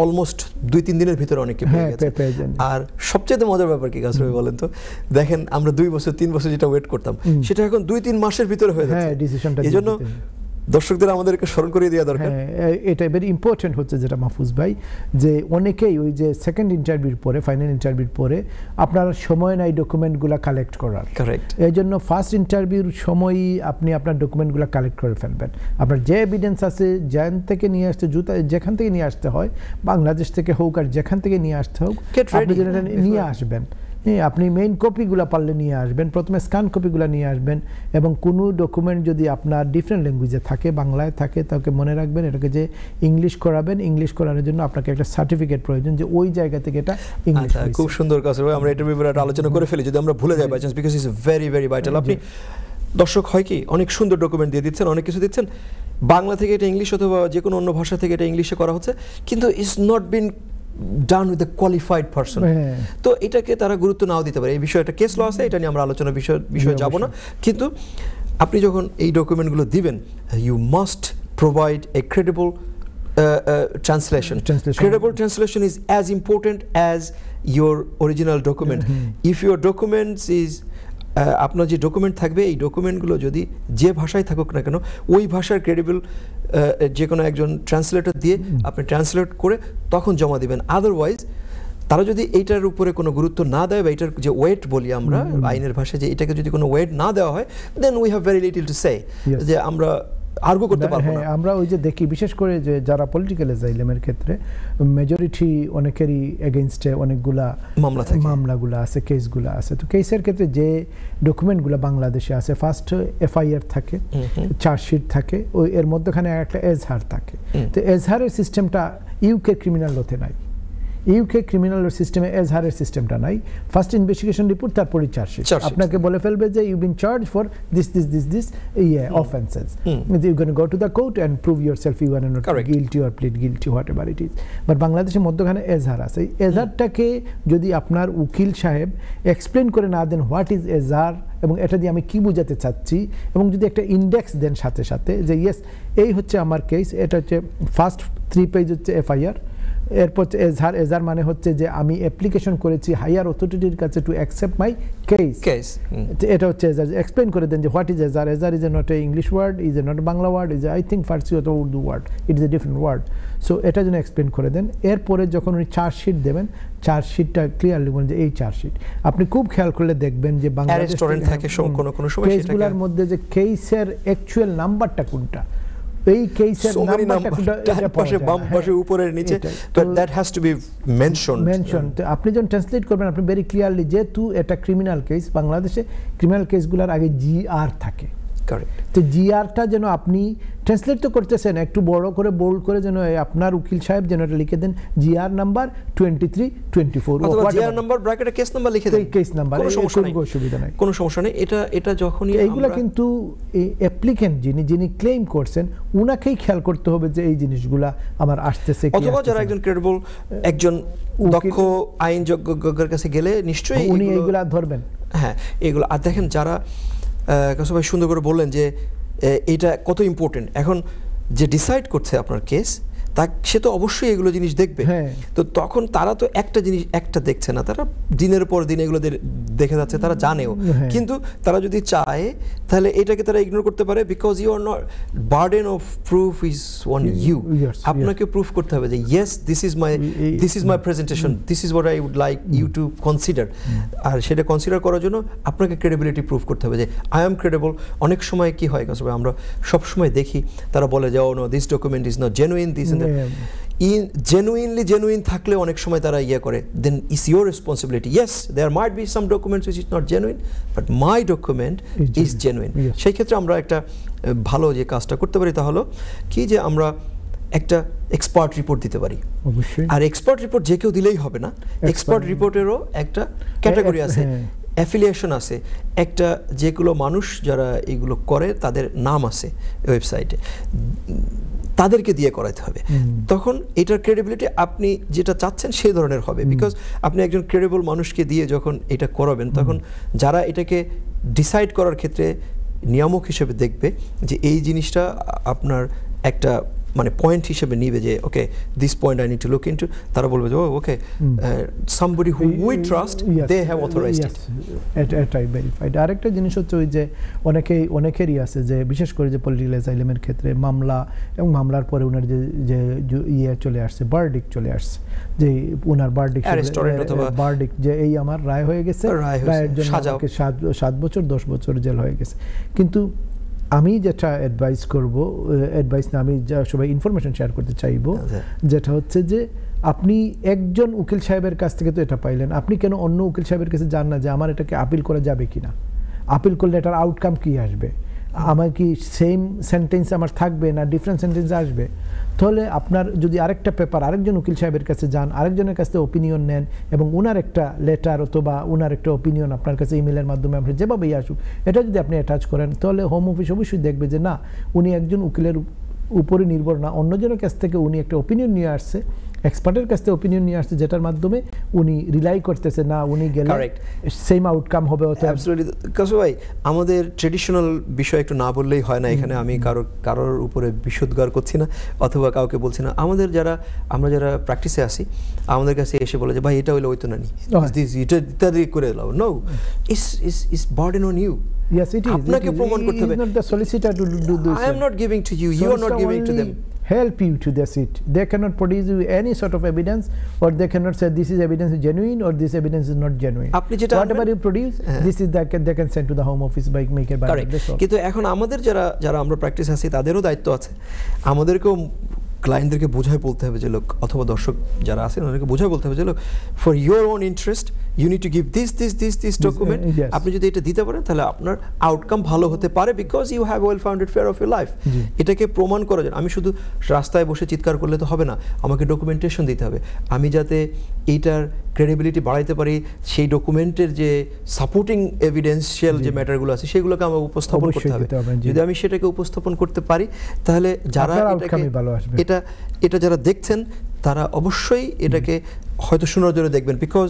অলমোস্ট 2-3 দিনের ভিতর অনেকে পেয়ে গেছে। আর সবচেয়ে মজার ব্যাপার কি কাসর ভাই বলেন তো, দেখেন আমরা 2 বছর 3 বছর যেটা ওয়েট করতাম, সেটা এখন 2-3 মাসের ভিতরে হয়ে যাচ্ছে। হ্যাঁ, ডিসিশনটা এইজন্য দর্শকদের আমাদেরকে স্মরণ করিয়ে দেওয়া দরকার। হ্যাঁ, এটা ভেরি ইম্পর্টেন্ট হচ্ছে যেটা মাহফুজ ভাই, যে অনেকেই ওই যে সেকেন্ড ইন্টারভিউর পরে, ফাইনাল ইন্টারভিউর পরে আপনার সময় নাই ডকুমেন্টগুলো কালেক্ট করার। কারেক্ট। এই জন্য ফার্স্ট ইন্টারভিউর সময়ই আপনি আপনার ডকুমেন্টগুলো কালেক্ট করে ফেলবেন। আপনার যে এভিডেন্স আছে, যেখান থেকে নিয়ে আসতে, যেখান থেকে নিয়ে আসতে হয়, বাংলাদেশ থেকে হোক আর যেখান থেকে নিয়ে আসতে হোক, আপনি যেটা নিয়ে আসবেন। আপনি মেইন কপিগুলো পারলে নিয়ে আসবেন, প্রথমে স্ক্যান কপিগুলো নিয়ে আসবেন, এবং কোনো ডকুমেন্ট যদি আপনার ডিফারেন্ট ল্যাঙ্গুয়েজে থাকে, বাংলায় থাকে, তাকে মনে রাখবেন এটাকে যে ইংলিশ করাবেন। ইংলিশ করানোর জন্য আপনাকে একটা সার্টিফিকেট প্রয়োজন যে ওই জায়গা থেকে এটা ইংলিশ। খুব সুন্দর কাজ। আমরা এটার ব্যাপারে আলোচনা করে ফেলি যদি আমরা ভুলে যাই by chance, because it's very very vital. আপনি দর্শক হয় কি অনেক সুন্দর ডকুমেন্ট দিয়ে দিচ্ছেন, অনেক কিছু দিচ্ছেন, বাংলা থেকে এটা ইংলিশ অথবা যে কোনো অন্য ভাষা থেকে এটা ইংলিশে করা হচ্ছে, কিন্তু it's not been done with the qualified person. তো এটাকে তারা গুরুত্ব নাও দিতে পারে। এই বিষয়টা কেস ল আছে, এটা নিয়ে আমরা আলোচনা বিষয়ে যাব না, কিন্তু আপনি যখন এই ডকুমেন্টগুলো দিবেন, you must provide a credible translation. Credible translation is as important as your original document. If your documents is আপনার যে ডকুমেন্ট থাকবে, এই ডকুমেন্টগুলো যদি যে ভাষায় থাকুক না কেন, ওই ভাষার ক্রেডিবল যে কোনো একজন ট্রান্সলেটর দিয়ে আপনি ট্রান্সলেট করে তখন জমা দিবেন। আদারওয়াইজ তারা যদি এইটার উপরে কোনো গুরুত্ব না দেয়, বা এটার যে ওয়েট বলি আমরা আইনের ভাষায়, যে এটাকে যদি কোনো ওয়েট না দেওয়া হয়, then we have very little to say, যে আমরা আর্গু করতে পারবো না। আমরা ওই যে দেখি বিশেষ করে যে যারা পলিটিক্যাল অ্যাসাইলামের ক্ষেত্রে মেজরিটি অনেকেরই এগেইনস্টে অনেকগুলা মামলাগুলো আছে, কেসগুলো আছে। তো কেসের ক্ষেত্রে যে ডকুমেন্টগুলো বাংলাদেশে আছে, ফার্স্ট এফআইআর থাকে, চার্জশিট থাকে, ওই এর মধ্যখানে একটা এজহার থাকে। তো এজহারের সিস্টেমটা ইউকে ক্রিমিনাল লতে নাই। ইউকে ক্রিমিনাল সিস্টেমে এজহারের সিস্টেমটা নাই। ফার্স্ট ইনভেস্টিগেশন রিপোর্ট, তারপরে চার্জশিট। আপনাকে বলে ফেলবে যে you been charge for this offences, you can go to the court and prove yourself you are not guilty or plead guilty, whatever it is. But বাংলাদেশের মধ্যখানে এজহার আছে। এজহারটাকে যদি আপনার উকিল সাহেব এক্সপ্লেন করে না দেন হোয়াট ইজ এজহার এবং এটা দিয়ে আমি কি বোঝাতে চাচ্ছি, এবং যদি একটা ইন্ডেক্স দেন সাথে সাথে যে ইয়েস এই হচ্ছে আমার কেস, এটা হচ্ছে ফার্স্ট 3 পেজ হচ্ছে এফআইআর, এরপর এজহার মানে হচ্ছে যে আমি অ্যাপ্লিকেশন করেছি হায়ার অথরিটির কাছে টু অ্যাকসেপ্ট মাই কেস। এটা হচ্ছে এজহার। এক্সপ্লেন করে দেন যে হোয়াট ইজ এজহার। এজহার is not a English word, is a not Bangla word, is I think Farsi অথবা Urdu word, it is a different word. So এটা যেন এক্সপ্লেন করে দেন। এরপরে যখন উনি চার্জশিট দেবেন, চার্জশিটটা ক্লিয়ারলি বলেন যে এই চার্জশিট। আপনি খুব খেয়াল করলে দেখবেন যে বাংলাদেশ কেসগুলোর মধ্যে যে কেসের অ্যাকচুয়াল নাম্বারটা কোনটা, এই কেসের নাম্বারটা পাশে বাম পাশে উপরের নিচে, তো that has to B mention. তো আপনি যখন ট্রান্সলেট করবেন, আপনি ভেরি ক্লিয়ারলি, যেহেতু এটা ক্রিমিনাল কেস, বাংলাদেশে ক্রিমিনাল কেসগুলোর আগে জিআর থাকে। তো জিআরটা যেন আপনি ট্রান্সলেট তো করতেছেন, একটু বড় করে বোল্ড করে যেন আপনার উকিল সাহেব যেন এটা লিখে দেন, জিআর নাম্বার 2324, অথবা জিআর নাম্বার ব্র্যাকেটে কেস নাম্বার লিখে দেন, কেস নাম্বার, কোনো অসুবিধা নাই, কোনো সমস্যা নেই। এটা যখনই এইগুলা কিন্তু অ্যাপ্লিকেন্ট যিনি ক্লেম করছেন উনাকেই খেয়াল করতে হবে যে এই জিনিসগুলা আমার আসতেছে, অথবা যারা একজন ক্রেডিবল, একজন দক্ষ আইনজ্ঞের কাছে গেলে নিশ্চয়ই উনি এইগুলা ধরবেন। হ্যাঁ, এগুলো। আর দেখেন যারা সবাই সুন্দর করে বললেন যে এটা কত ইম্পর্টেন্ট। এখন যে ডিসাইড করছে আপনার কেস, সে তো অবশ্যই এগুলো জিনিস দেখবে। তো তখন তারা তো একটা দেখছে না, তারা দিনের পর দিন এগুলো দেখে যাচ্ছে, তারা জানেও। কিন্তু তারা যদি চায় তাহলে এটাকে তারা ইগনোর করতে পারে, because you are not, burden of proof is on you. আপনাকে প্রুফ করতে হবে যে yes this is my presentation, this is what I would like you to consider. আর সেটা কনসিডার করার জন্য আপনাকে ক্রেডিবিলিটি প্রুফ করতে হবে যে আই এম ক্রেডিবল। অনেক সময় কি হয়, আমরা সবসময় দেখি তারা বলে যে oh no, this document is not genuine, this genuine থাকলে অনেক সময় তারা করে, then it's your responsibility. Yes, there might be some documents which is not genuine, but my document is genuine. সেই ক্ষেত্রে আমরা একটা ভালো যে কাজটা করতে পারি তা হলো কি, যে আমরা একটা এক্সপার্ট রিপোর্ট দিতে পারি। আর এক্সপার্ট রিপোর্ট যে কেউ দিলেই হবে না, এক্সপার্ট রিপোর্টেরও একটা ক্যাটাগরি আছে, অ্যাফিলিয়েশন আছে, একটা যেগুলো মানুষ যারা এগুলো করে তাদের নাম আছে ওয়েবসাইটে, তাদেরকে দিয়ে করাতে হবে। তখন এটার ক্রেডিবিলিটি আপনি যেটা চাচ্ছেন সেই ধরনের হবে, বিকজ আপনি একজন ক্রেডিবল মানুষকে দিয়ে যখন এটা করাবেন, তখন যারা এটাকে ডিসাইড করার ক্ষেত্রে নিয়ামক হিসেবে দেখবে যে এই জিনিসটা আপনার একটা মানে পয়েন্ট হিসেবে নিবে যে okay this point I need to look into, তারা বলবে যে okay somebody who we trust they have authorized it. এটাই ভেরিফাইড। আরেকটা জিনিস হচ্ছে ওই যে অনেকেরই আছে যে বিশেষ করে যে পলিটিক্যাল অ্যাসাইলামের ক্ষেত্রে মামলা এবং মামলার পরে ওনার যে ইয়ে চলে আসছে, বার্ডিক চলে আসছে, যে ওনার বার্ডিক যে এই আমার রায় হয়ে গেছে, রায়ের জন্য 7 বছর 10 বছর জেল হয়ে গেছে। কিন্তু আমি যেটা অ্যাডভাইস না, আমি সবাই ইনফরমেশন শেয়ার করতে চাইবো, যেটা হচ্ছে যে আপনি একজন উকিল সাহেবের কাছ থেকে তো এটা পাইলেন, আপনি কেন অন্য উকিল সাহেবের কাছে যান না যে আমার এটাকে আপিল করা যাবে কিনা, আপিল করলে এটার আউটকাম কি আসবে, আমার কি সেম সেন্টেন্স আমার থাকবে না ডিফারেন্ট সেন্টেন্স আসবে। তাহলে আপনার যদি আরেকটা পেপার আরেকজন উকিল সাহেবের কাছে যান, আরেকজনের কাছে ওপিনিয়ন নেন এবং ওনার একটা লেটার অথবা ওনার একটা ওপিনিয়ন আপনার কাছে ইমেলের মাধ্যমে আপনি যেভাবেই আসুক এটা যদি আপনি অ্যাটাচ করেন, তাহলে হোম অফিস অবশ্যই দেখবে যে না, উনি একজন উকিলের উপরে নির্ভর না, অন্যজনের কাছ থেকে উনি একটা ওপিনিয়ন নিয়ে আসছে, এক্সপার্টের কাছ থেকে ওপিনিয়ন নিয়ে আসছে, যেটার মাধ্যমে উনি রিলাই করতেছে না উনি গেলে সেম আউটকাম হবে। অ্যাবসলিউটলি কাসু ভাই, আমাদের ট্রেডিশনাল বিষয় একটু না বললেই হয় না। এখানে আমি কারোর উপরে বিশুদ্ধার করছি না অথবা কাউকে বলছি না। আমরা যারা প্র্যাকটিসে আসি, আমাদের কাছে এসে বলে যে ভাই এটা হইলে ওইতো না নি এটা ইত্যাদি করে দাও, no is burden on you. Yes, it is. আপনাকে প্রমাণ করতে হবে। He is not the solicitor to do this. I am not giving to you. You are not giving to them. Help you to the seat. They cannot produce you any sort of evidence, or they cannot say this is evidence is genuine or this evidence is not genuine. Whatever you produce, this is that they can send to the Home Office by maker by. কিন্তু এখন আমাদের যারা আমরা প্র্যাকটিস আছি তাদেরও দায়িত্ব আছে, আমাদেরকেও ক্লায়েন্টদেরকে বোঝায় বলতে হবে যে লোক, অথবা দর্শক যারা আছেন ওদেরকে বোঝায় বলতে হবে যে লোক, for your own interest you need to give this document. আপনি যদি এটা দিতে পারেন তাহলে আপনার আউটকাম ভালো হতে পারে, because you have well founded fear of your life. এটাকে প্রমাণ করার জন্য আমি শুধু রাস্তায় বসে চিৎকার করলে তো হবে না, আমাকে ডকুমেন্টেশন দিতে হবে। আমি যাতে এইটার ক্রেডিবিলিটি বাড়াইতে পারি, সেই ডকুমেন্টের যে সাপোর্টিং এভিডেন্সিয়াল যে ম্যাটারগুলো আছে সেগুলোকে আমার উপস্থাপন করতে হবে। যদি আমি সেটাকে উপস্থাপন করতে পারি তাহলে যারা এটা যারা দেখছেন তারা অবশ্যই এটাকে হয়তো সুনজরে দেখবেন, because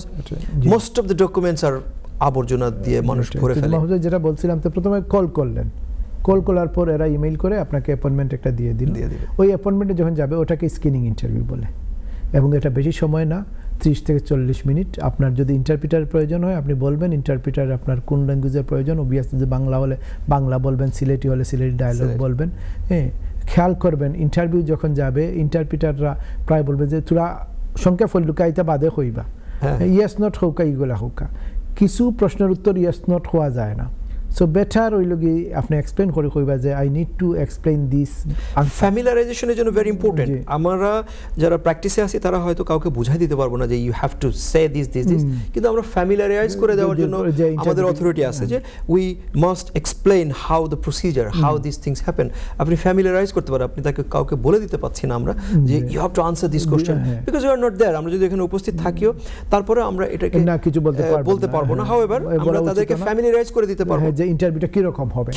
most of the documents আর আবর্জনা দিয়ে মানুষ ভরে ফেলে। যেটা বলছিলাম, তো প্রথমে কল করলেন, কল করার পর এরা ইমেইল করে আপনাকে অ্যাপয়েন্টমেন্ট একটা দিয়ে দিল। ওই অ্যাপয়েন্টমেন্টে যখন যাবে ওটাকে স্ক্রিনিং ইন্টারভিউ বলে, এবং এটা বেশি সময় না, 30 থেকে 40 মিনিট। আপনার যদি ইন্টারপ্রিটার প্রয়োজন হয় আপনি বলবেন, ইন্টারপ্রিটার আপনার কোন ল্যাঙ্গুয়েজের প্রয়োজন, অবভিয়াসলি যে বাংলা হলে বাংলা বলবেন, সিলেটি হলে সিলেটি ডায়ালগ বলবেন। হ্যাঁ, খেয়াল করবেন ইন্টারভিউ যখন যাবে ইন্টারপ্রিটাররা প্রায় বলবে যে তোরা সংখ্যা ফল লুকাইতে বাদে হইবা, ইয়েস নট হৌকা ইগুলা হৌকা, কিছু প্রশ্নের উত্তর ইয়েস নট হওয়া যায় না। সো বেটার ওই লগি আপনি এক্সপ্লেন করে কইবা যে I need to explain this. ফ্যামিলিয়ারাইজেশনের জন্য ভেরি ইম্পর্টেন্ট। আমরা যারা প্র্যাকটিসে আছি তারা হয়তো কাউকে বুঝাই দিতে পারবো না যে you have to say this, কিন্তু আমরা ফ্যামিলিয়ারাইজ করে দেওয়ার জন্য আমাদের অথরিটি আছে যে we must explain how the procedure, how this things happen. আপনি ফ্যামিলিয়ারাইজ করতে পারেন, আপনি তাকে কাউকে বলে দিতে পারছি না আমরা যে you have to answer this question, because you are not there. আমরা যদি এখানে উপস্থিত থাকিও তারপরে আমরা এটাকে না কিছু বলতে পারবো না। হাউএভার আমরা তাদেরকে ফ্যামিলিয়ারাইজ করে দিতে পারবো যে ইন্টারভিউটা কিরকম হবে,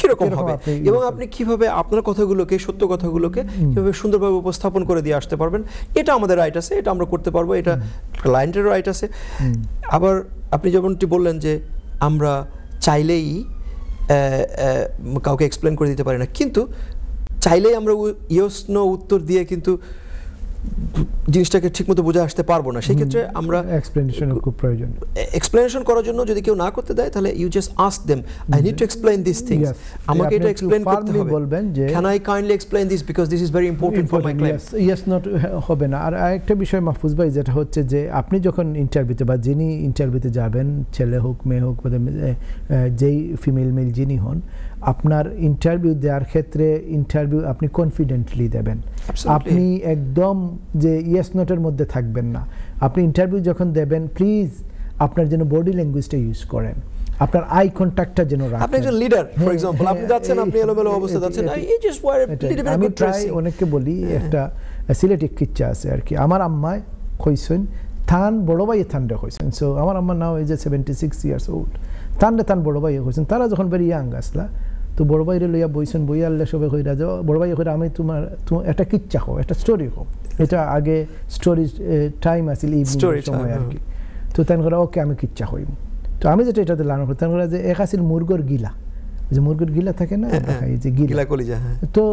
এবং আপনি কিভাবে আপনার কথাগুলোকে, সত্য কথাগুলোকে কিভাবে সুন্দরভাবে উপস্থাপন করে দিয়ে আসতে পারবেন, এটা আমাদের রাইট আছে, এটা আমরা করতে পারবো, এটা ক্লায়েন্টের রাইট আছে। আবার আপনি যেমনটি বললেন যে আমরা চাইলেই কাউকে এক্সপ্লেন করে দিতে পারি না, কিন্তু চাইলেই আমরা ইয়েস নো উত্তর দিয়ে কিন্তু জিনিসটাকে ঠিকমতো বুঝে আসতে পারবো না। সেই ক্ষেত্রে আমরা এক্সপ্লেনেশনের খুব প্রয়োজন। এক্সপ্লেনেশন করার জন্য যদি কেউ না করতে দেয় তাহলে you just ask them, I need to explain this things, আমাকে এটা এক্সপ্লেইন করতে হবে, বলবেন যে can I kindly explain this because this is very important for my claim. Yes not হবে না। আর আরেকটা বিষয় মাহফুজ ভাই, যেটা হচ্ছে যে আপনি যখন ইন্টারভিউতে বা যিনি ইন্টারভিউতে যাবেন, ছেলে হোক মেয়ে হোক, যেই ফিমেল মেল যিনি হন, আপনার ইন্টারভিউ দেওয়ার ক্ষেত্রে ইন্টারভিউ আপনি কনফিডেন্টলি দেবেন। আপনি একদম যে ইয়েস নটের মধ্যে থাকবেন না। আপনি ইন্টারভিউ যখন দেবেন প্লিজ আপনার যেন বডি ল্যাঙ্গুয়েজটা ইউজ করেন, আপনার আই কন্ট্যাক্টটা যেন রাখেন। আপনি একজন লিডার ফর এক্সাম্পল, আপনি যাচ্ছেন, আপনি এলোমেলো অবস্থা যাচ্ছেন, you just were a little bit আমি প্রায় অনেককে বলি, একটা সিলেটি কিচ্ছা আছে আর কি, আমার আম্মায় কইছেন থান বড় ভাই থানরে কইছেন। সো আমার আম্মা নাও এই যে 76 ইয়ার্স ওল্ড, থান বড় ভাই কইছেন। তারা যখন ভেরি ইয়াং আসলা তো বড় ভাইরে লইয়া বইছেন, বই আল্লাহ সবে কইরা যাও, বড় ভাই কইরা আমি তোমার একটা কিচ্ছা কও, একটা স্টোরি কও। এটা আগে স্টোরি টাইম আছিল ইভিনিং সময় আর কি। তো তান করে ওকে আমি কিচ্ছা কইম। তো আমি যেটা এটাতে লানো করতাম যে এক আছিল মুরগর গিলা, যে মুরগির গিলা থাকে না, এই যে গিলা কলিজা, হ্যাঁ। তো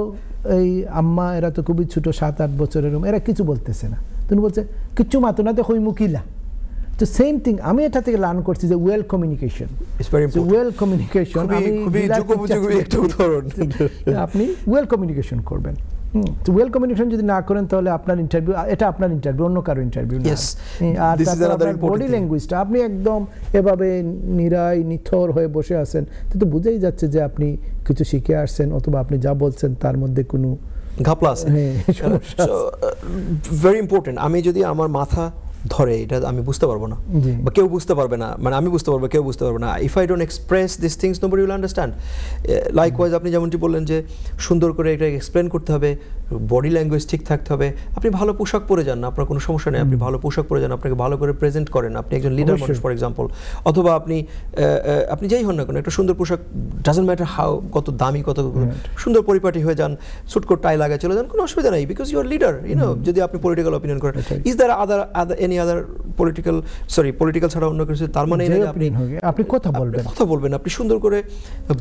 এই আম্মা এরা তো খুবই ছোট, 7-8 বছরের, এরা কিছু বলতেছে না, তুমি বলছে কিচ্ছু মাতো না, তো হইমু কিলা। তো সেম থিং আমি এটা থেকে লার্ন করছি যে ওয়েল কমিউনিকেশন, ওয়েল কমিউনিকেশন আপনি ওয়েল কমিউনিকেশন করবেন। তো ওয়েল কমিউনিকেশন যদি না করেন তাহলে আপনার ইন্টারভিউ, এটা আপনার ইন্টারভিউ, অন্য কারো ইন্টারভিউ না। আর তারপর বডি ল্যাঙ্গুয়েজটা আপনি একদম এভাবে নিরাই নিথর হয়ে বসে আছেন, তো বোঝাই যাচ্ছে যে আপনি কিছু শিখে আসছেন, অথবা আপনি যা বলছেন তার মধ্যে কোনো ঘাপলা আছে। Very important. আমি যদি আমার মাথা ধরে এটা আমি বুঝতে পারবো না, বা কেউ বুঝতে পারবে না, মানে আমি বুঝতে পারবো, কেউ বুঝতে পারবে না। If I don't express this things nobody will understand. Likewise আপনি যেমনটি বললেন যে সুন্দর করে এটা এক্সপ্লেন করতে হবে, বডি ল্যাঙ্গুয়েজ ঠিক থাকতে হবে। আপনি ভালো পোশাক পরে যান, আপনার কোনো সমস্যা নেই, আপনি ভালো পোশাক পরে যান, আপনাকে ভালো করে প্রেজেন্ট করেন, আপনি একজন লিডার মানুষ ফর এক্সাম্পল, অথবা আপনি যেই হন না কেন, একটা সুন্দর পোশাক, ডাজন্ট ম্যাটার হাউ, কত দামি, কত সুন্দর পরিপাটি হয়ে যান, সুটকোট টাই লাগায় চলে যান, কোনো অসুবিধা নেই, বিকজ ইউ আর লিডার, যদি আপনি পলিটিক্যাল অপিনিয়ন করেন। Is there any other political ছাড়া অন্য কিছু, তার মানে আপনি কথা বলবেন, আপনি সুন্দর করে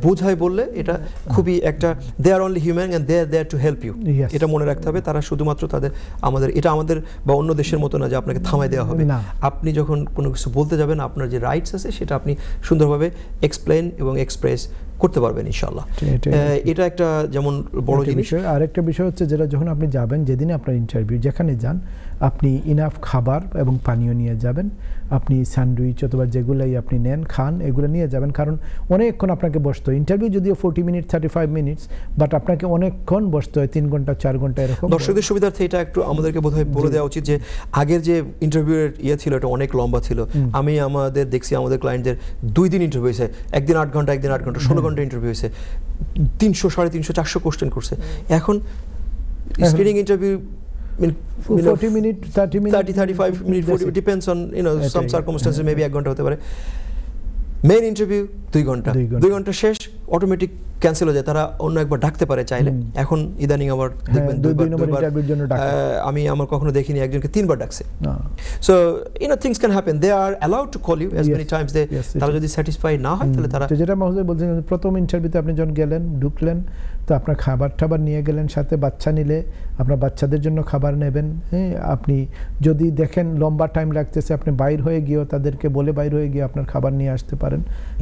বোঝায় বললে এটা খুবই একটা, they are only human and they are there to help you, এটা মনে রাখতে হবে। তারা শুধুমাত্র এটা আমাদের বা অন্য দেশের মতো না যে আপনাকে থামাই দেওয়া হবে। আপনি যখন কোনো কিছু বলতে যাবেন, আপনার যে রাইটস আছে সেটা আপনি সুন্দরভাবে এক্সপ্লেন এবং এক্সপ্রেস করতে পারবেন ইনশাআল্লাহ। এটা একটা যেমন বড় জিনিস। আরেকটা বিষয় হচ্ছে যেটা যখন আপনি যাবেন, যেদিনে আপনার ইন্টারভিউ, যেখানে যান আপনি ইনাফ খাবার এবং পানীয় নিয়ে যাবেন, আপনি স্যান্ডউইচ অথবা যেগুলাই আপনি নেন খান, এগুলো নিয়ে যাবেন, কারণ অনেকক্ষণ আপনাকে বসতে হয়। ইন্টারভিউ যদিও 40 মিনিট 35 মিনিটস, বাট আপনাকে অনেকক্ষণ বসতে হয়, 3 ঘন্টা 4 ঘন্টা এরকম। দর্শকদের সুবিধার্থে এটা একটু আমাদেরকে বোধহয় বলে দেওয়া উচিত যে আগের যে ইন্টারভিউয়ের ছিল এটা অনেক লম্বা ছিল। আমি দেখছি আমাদের ক্লায়েন্টদের 2 দিন ইন্টারভিউ হয়েছে, একদিন 8 ঘন্টা, একদিন 8 ঘন্টা, 16 ঘন্টা ইন্টারভিউ হয়েছে, 300, 350, 400 কোশ্চেন করছে। এখন screening interview 40 minute, 30 minute, 35 minute, 40, depends on some circumstances, maybe 1 ঘন্টা হতে পারে। মেইন ইন্টারভিউ 2 ঘন্টা, 2 ঘন্টা শেষ, অটোমেটিক ক্যান্সেল হয়ে যায়, তারা অন্য একবার ডাকতে পারে চাইলে। এখন ইদানিং আবার দেখবেন 2 নম্বর ইন্টারভিউর জন্য ডাকে। আমি কখনো দেখিনি একজনকে 3 বার ডাকছে। So things can happen, they are allowed to call you as many times, তারা যদি স্যাটিসফাই না হয় তাহলে তারা, যেটা মহোদয় বলছেন, প্রথম ইন্টারভিউতে আপনি যখন গেলেন, ঢুকলেন, তো আপনার খাবার নিয়ে গেলেন, সাথে বাচ্চা নিলে আপনার বাচ্চাদের জন্য খাবার নেবেন। আপনি যদি দেখেন লম্বা টাইম লাগতেছে, আপনি বাইর হয়ে গিয়েও তাদেরকে বলে বাইর হয়ে গিয়ে আপনার খাবার নিয়ে আসতে পারেন।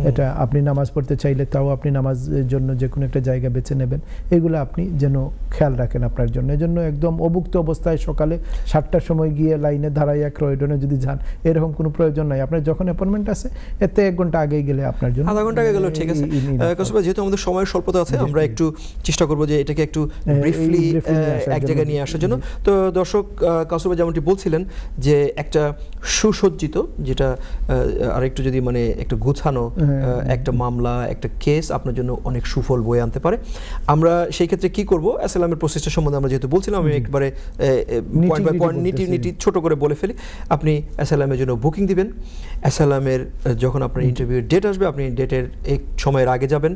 এটা আপনি নামাজ পড়তে চাইলে তাও আপনি নামাজের জন্য যে কোনো একটা জায়গা বেছে নেবেন। এগুলো আপনি যেন খেয়াল রাখেন আপনার জন্য। এজন্য একদম অভুক্ত অবস্থায় সকালে 7টার সময় গিয়ে লাইনে দাঁড়াইয়া ক্রয়ডনে যদি যান, এরকম কোনো প্রয়োজন নাই। আপনার যখন অ্যাপয়েন্টমেন্ট আছে এতে 1 ঘন্টা আগেই গেলে আপনার জন্য, আধা ঘন্টা আগে গেলেও ঠিক আছে। কাসুবা, যেহেতু আমাদের সময়ের স্বল্পতা আছে, আমরা একটু চেষ্টা করবো যে এটাকে একটু ব্রিফলি এক জায়গায় নিয়ে আসার জন্য। তো দর্শক, কাসুবা যেমনটি বলছিলেন যে একটা সুসজ্জিত, যেটা আর একটু যদি একটু গোছানো একটা মামলা, একটা কেস আপনার জন্য অনেক সুফল বয়ে আনতে পারে। আমরা সেই ক্ষেত্রে কি করব, অ্যাসাইলামের প্রসেসটা সম্বন্ধে আমরা যেহেতু বলছিলাম, আমি একবারে পয়েন্ট বাই পয়েন্ট নিটি ছোট করে বলে ফেলি। আপনি অ্যাসাইলামের জন্য বুকিং দিবেন। অ্যাসাইলামের যখন আপনার ইন্টারভিউর ডেট আসবে, আপনি ডেটের এক সময়ের আগে যাবেন।